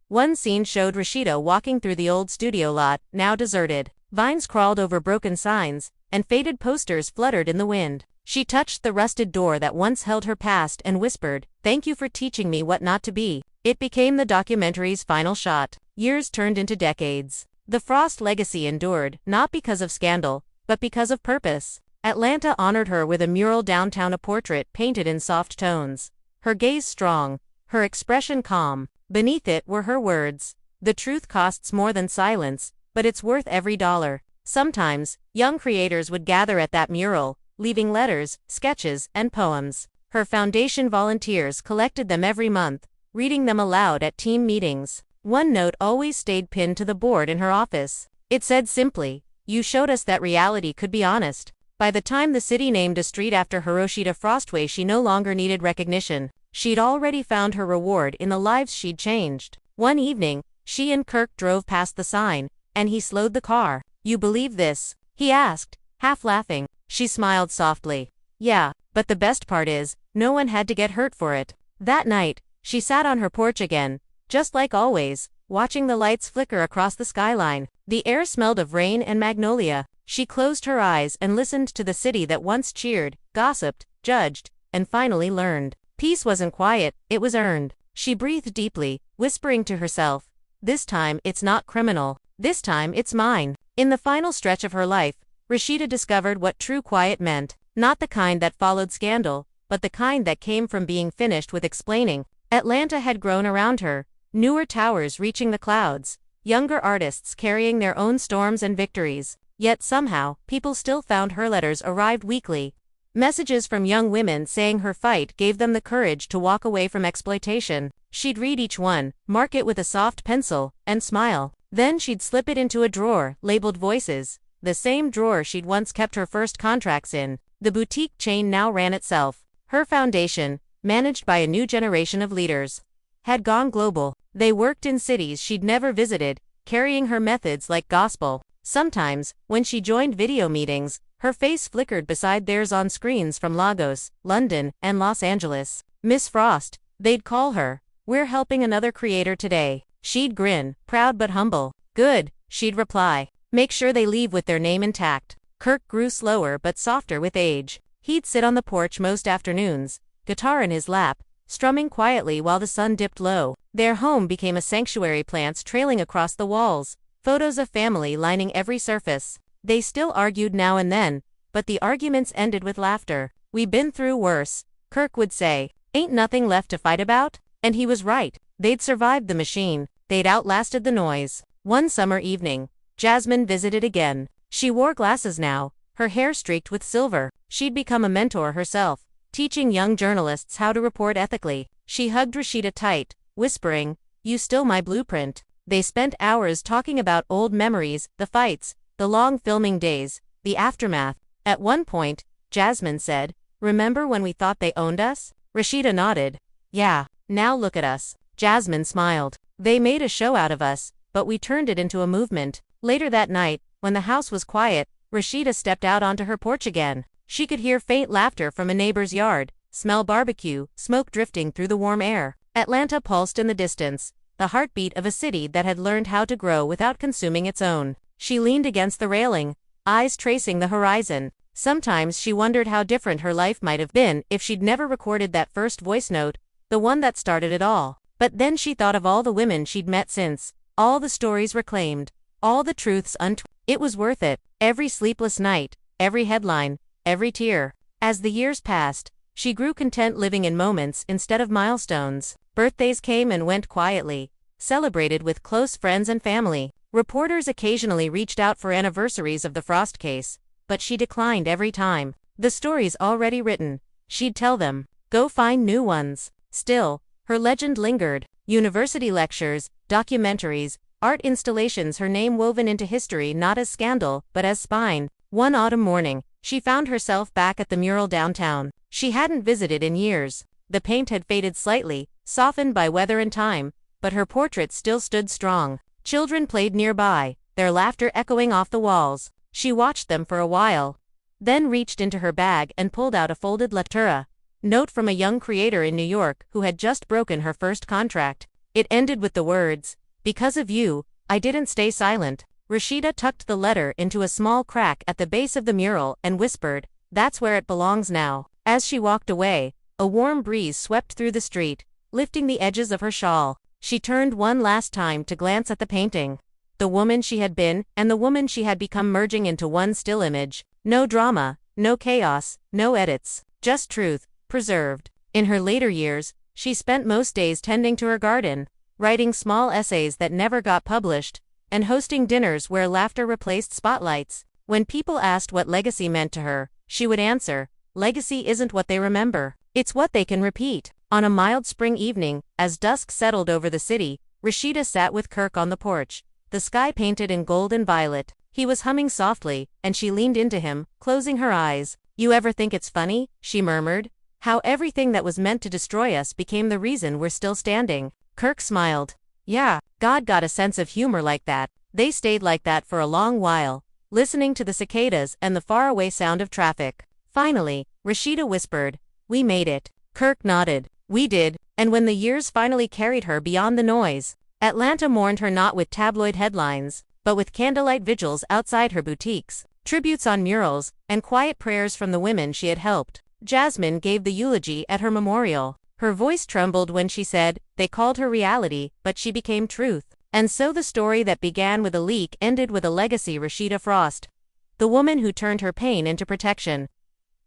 One scene showed Rasheeda walking through the old studio lot, now deserted. Vines crawled over broken signs, and faded posters fluttered in the wind. She touched the rusted door that once held her past and whispered, "Thank you for teaching me what not to be." It became the documentary's final shot. Years turned into decades. The Frost legacy endured, not because of scandal, but because of purpose. Atlanta honored her with a mural downtown, a portrait painted in soft tones. Her gaze strong, her expression calm. Beneath it were her words, "The truth costs more than silence, but it's worth every dollar." Sometimes, young creators would gather at that mural, leaving letters, sketches, and poems. Her foundation volunteers collected them every month, reading them aloud at team meetings. One note always stayed pinned to the board in her office. It said simply, "You showed us that reality could be honest." By the time the city named a street after her, Rasheeda Frostway, she no longer needed recognition. She'd already found her reward in the lives she'd changed. One evening, she and Kirk drove past the sign, and he slowed the car. "You believe this?" he asked, half laughing. She smiled softly. "Yeah, but the best part is, no one had to get hurt for it." That night, she sat on her porch again, just like always, watching the lights flicker across the skyline. The air smelled of rain and magnolia. She closed her eyes and listened to the city that once cheered, gossiped, judged, and finally learned. Peace wasn't quiet, it was earned. She breathed deeply, whispering to herself, "This time it's not criminal. This time it's mine." In the final stretch of her life, Rasheeda discovered what true quiet meant. Not the kind that followed scandal, but the kind that came from being finished with explaining. Atlanta had grown around her, newer towers reaching the clouds, younger artists carrying their own storms and victories. Yet somehow, people still found her letters arrived weekly. Messages from young women saying her fight gave them the courage to walk away from exploitation. She'd read each one, mark it with a soft pencil, and smile. Then she'd slip it into a drawer, labeled Voices, the same drawer she'd once kept her first contracts in. The boutique chain now ran itself. Her foundation, managed by a new generation of leaders, had gone global. They worked in cities she'd never visited, carrying her methods like gospel. Sometimes, when she joined video meetings, her face flickered beside theirs on screens from Lagos, London, and Los Angeles. "Miss Frost," they'd call her. "We're helping another creator today." She'd grin, proud but humble. "Good," she'd reply. "Make sure they leave with their name intact." Kirk grew slower but softer with age. He'd sit on the porch most afternoons, guitar in his lap, strumming quietly while the sun dipped low. Their home became a sanctuary, plants trailing across the walls, photos of family lining every surface. They still argued now and then, but the arguments ended with laughter. "We've been through worse," Kirk would say. "Ain't nothing left to fight about?" And he was right. They'd survived the machine. They'd outlasted the noise. One summer evening, Jasmine visited again. She wore glasses now, her hair streaked with silver. She'd become a mentor herself, teaching young journalists how to report ethically. She hugged Rasheeda tight, whispering, "You still my blueprint." They spent hours talking about old memories, the fights, the long filming days, the aftermath. At one point, Jasmine said, "Remember when we thought they owned us?" Rasheeda nodded. "Yeah, now look at us." Jasmine smiled. "They made a show out of us, but we turned it into a movement." Later that night, when the house was quiet, Rasheeda stepped out onto her porch again. She could hear faint laughter from a neighbor's yard, smell barbecue, smoke drifting through the warm air. Atlanta pulsed in the distance, the heartbeat of a city that had learned how to grow without consuming its own. She leaned against the railing, eyes tracing the horizon. Sometimes she wondered how different her life might have been if she'd never recorded that first voice note, the one that started it all. But then she thought of all the women she'd met since, all the stories reclaimed, all the truths untwisted. It was worth it. Every sleepless night, every headline, every tear. As the years passed, she grew content living in moments instead of milestones. Birthdays came and went quietly, celebrated with close friends and family. Reporters occasionally reached out for anniversaries of the Frost case, but she declined every time. The stories already written, she'd tell them, go find new ones. Still, her legend lingered. University lectures, documentaries, art installations, her name woven into history not as scandal, but as spine. One autumn morning, she found herself back at the mural downtown. She hadn't visited in years. The paint had faded slightly, softened by weather and time, but her portrait still stood strong. Children played nearby, their laughter echoing off the walls. She watched them for a while, then reached into her bag and pulled out a folded lettura. Note from a young creator in New York who had just broken her first contract. It ended with the words, "Because of you, I didn't stay silent." Rasheeda tucked the letter into a small crack at the base of the mural and whispered, "That's where it belongs now." As she walked away, a warm breeze swept through the street, lifting the edges of her shawl. She turned one last time to glance at the painting. The woman she had been and the woman she had become merging into one still image. No drama, no chaos, no edits, just truth, preserved. In her later years, she spent most days tending to her garden, writing small essays that never got published, and hosting dinners where laughter replaced spotlights. When people asked what legacy meant to her, she would answer, "Legacy isn't what they remember, it's what they can repeat." On a mild spring evening, as dusk settled over the city, Rasheeda sat with Kirk on the porch, the sky painted in gold and violet. He was humming softly, and she leaned into him, closing her eyes. "You ever think it's funny," she murmured, "how everything that was meant to destroy us became the reason we're still standing?" Kirk smiled. "Yeah, God got a sense of humor like that." They stayed like that for a long while, listening to the cicadas and the faraway sound of traffic. Finally, Rasheeda whispered, "We made it." Kirk nodded. "We did." And when the years finally carried her beyond the noise, Atlanta mourned her not with tabloid headlines, but with candlelight vigils outside her boutiques, tributes on murals, and quiet prayers from the women she had helped. Jasmine gave the eulogy at her memorial. Her voice trembled when she said, "They called her reality, but she became truth." And so the story that began with a leak ended with a legacy. Rasheeda Frost, the woman who turned her pain into protection,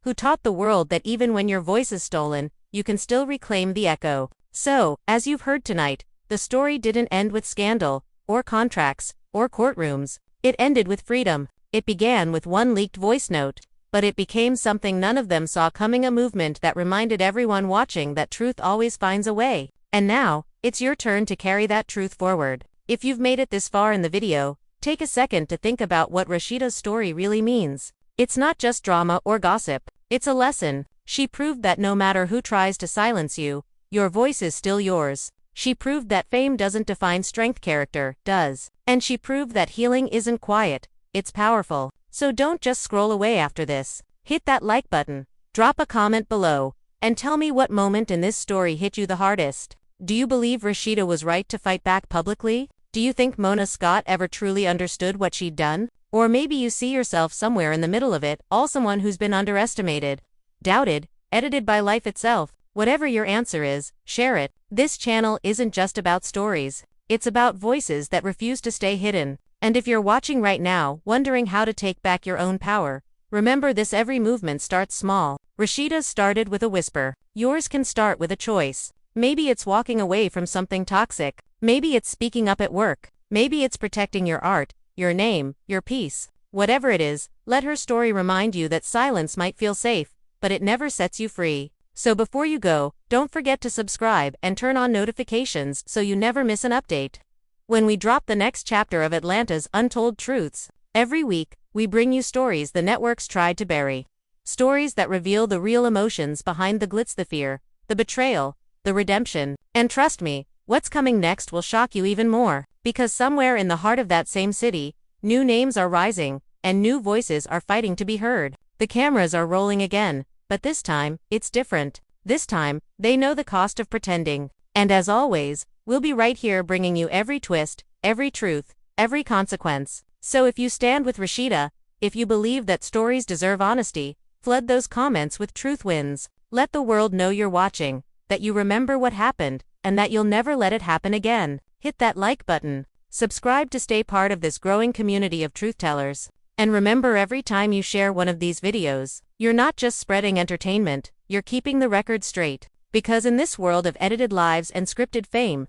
who taught the world that even when your voice is stolen, you can still reclaim the echo. So, as you've heard tonight, the story didn't end with scandal, or contracts, or courtrooms. It ended with freedom. It began with one leaked voice note, but it became something none of them saw coming, a movement that reminded everyone watching that truth always finds a way. And now, it's your turn to carry that truth forward. If you've made it this far in the video, take a second to think about what Rasheeda's story really means. It's not just drama or gossip, it's a lesson. She proved that no matter who tries to silence you, your voice is still yours. She proved that fame doesn't define strength, character does. And she proved that healing isn't quiet, it's powerful. So don't just scroll away after this. Hit that like button, drop a comment below, and tell me what moment in this story hit you the hardest. Do you believe Rasheeda was right to fight back publicly? Do you think Mona Scott ever truly understood what she'd done? Or maybe you see yourself somewhere in the middle of it, all someone who's been underestimated, doubted, edited by life itself. Whatever your answer is, share it. This channel isn't just about stories. It's about voices that refuse to stay hidden. And if you're watching right now, wondering how to take back your own power, remember this: every movement starts small. Rasheeda's started with a whisper. Yours can start with a choice. Maybe it's walking away from something toxic. Maybe it's speaking up at work. Maybe it's protecting your art, your name, your peace. Whatever it is, let her story remind you that silence might feel safe, but it never sets you free. So before you go, don't forget to subscribe and turn on notifications so you never miss an update when we drop the next chapter of Atlanta's Untold Truths. Every week, we bring you stories the networks tried to bury. Stories that reveal the real emotions behind the glitz, the fear, the betrayal, the redemption. And trust me, what's coming next will shock you even more. Because somewhere in the heart of that same city, new names are rising, and new voices are fighting to be heard. The cameras are rolling again, but this time, it's different. This time, they know the cost of pretending. And as always, we'll be right here bringing you every twist, every truth, every consequence. So if you stand with Rasheeda, if you believe that stories deserve honesty, flood those comments with truth wins. Let the world know you're watching, that you remember what happened, and that you'll never let it happen again. Hit that like button. Subscribe to stay part of this growing community of truth-tellers. And remember, every time you share one of these videos, you're not just spreading entertainment, you're keeping the record straight. Because in this world of edited lives and scripted fame,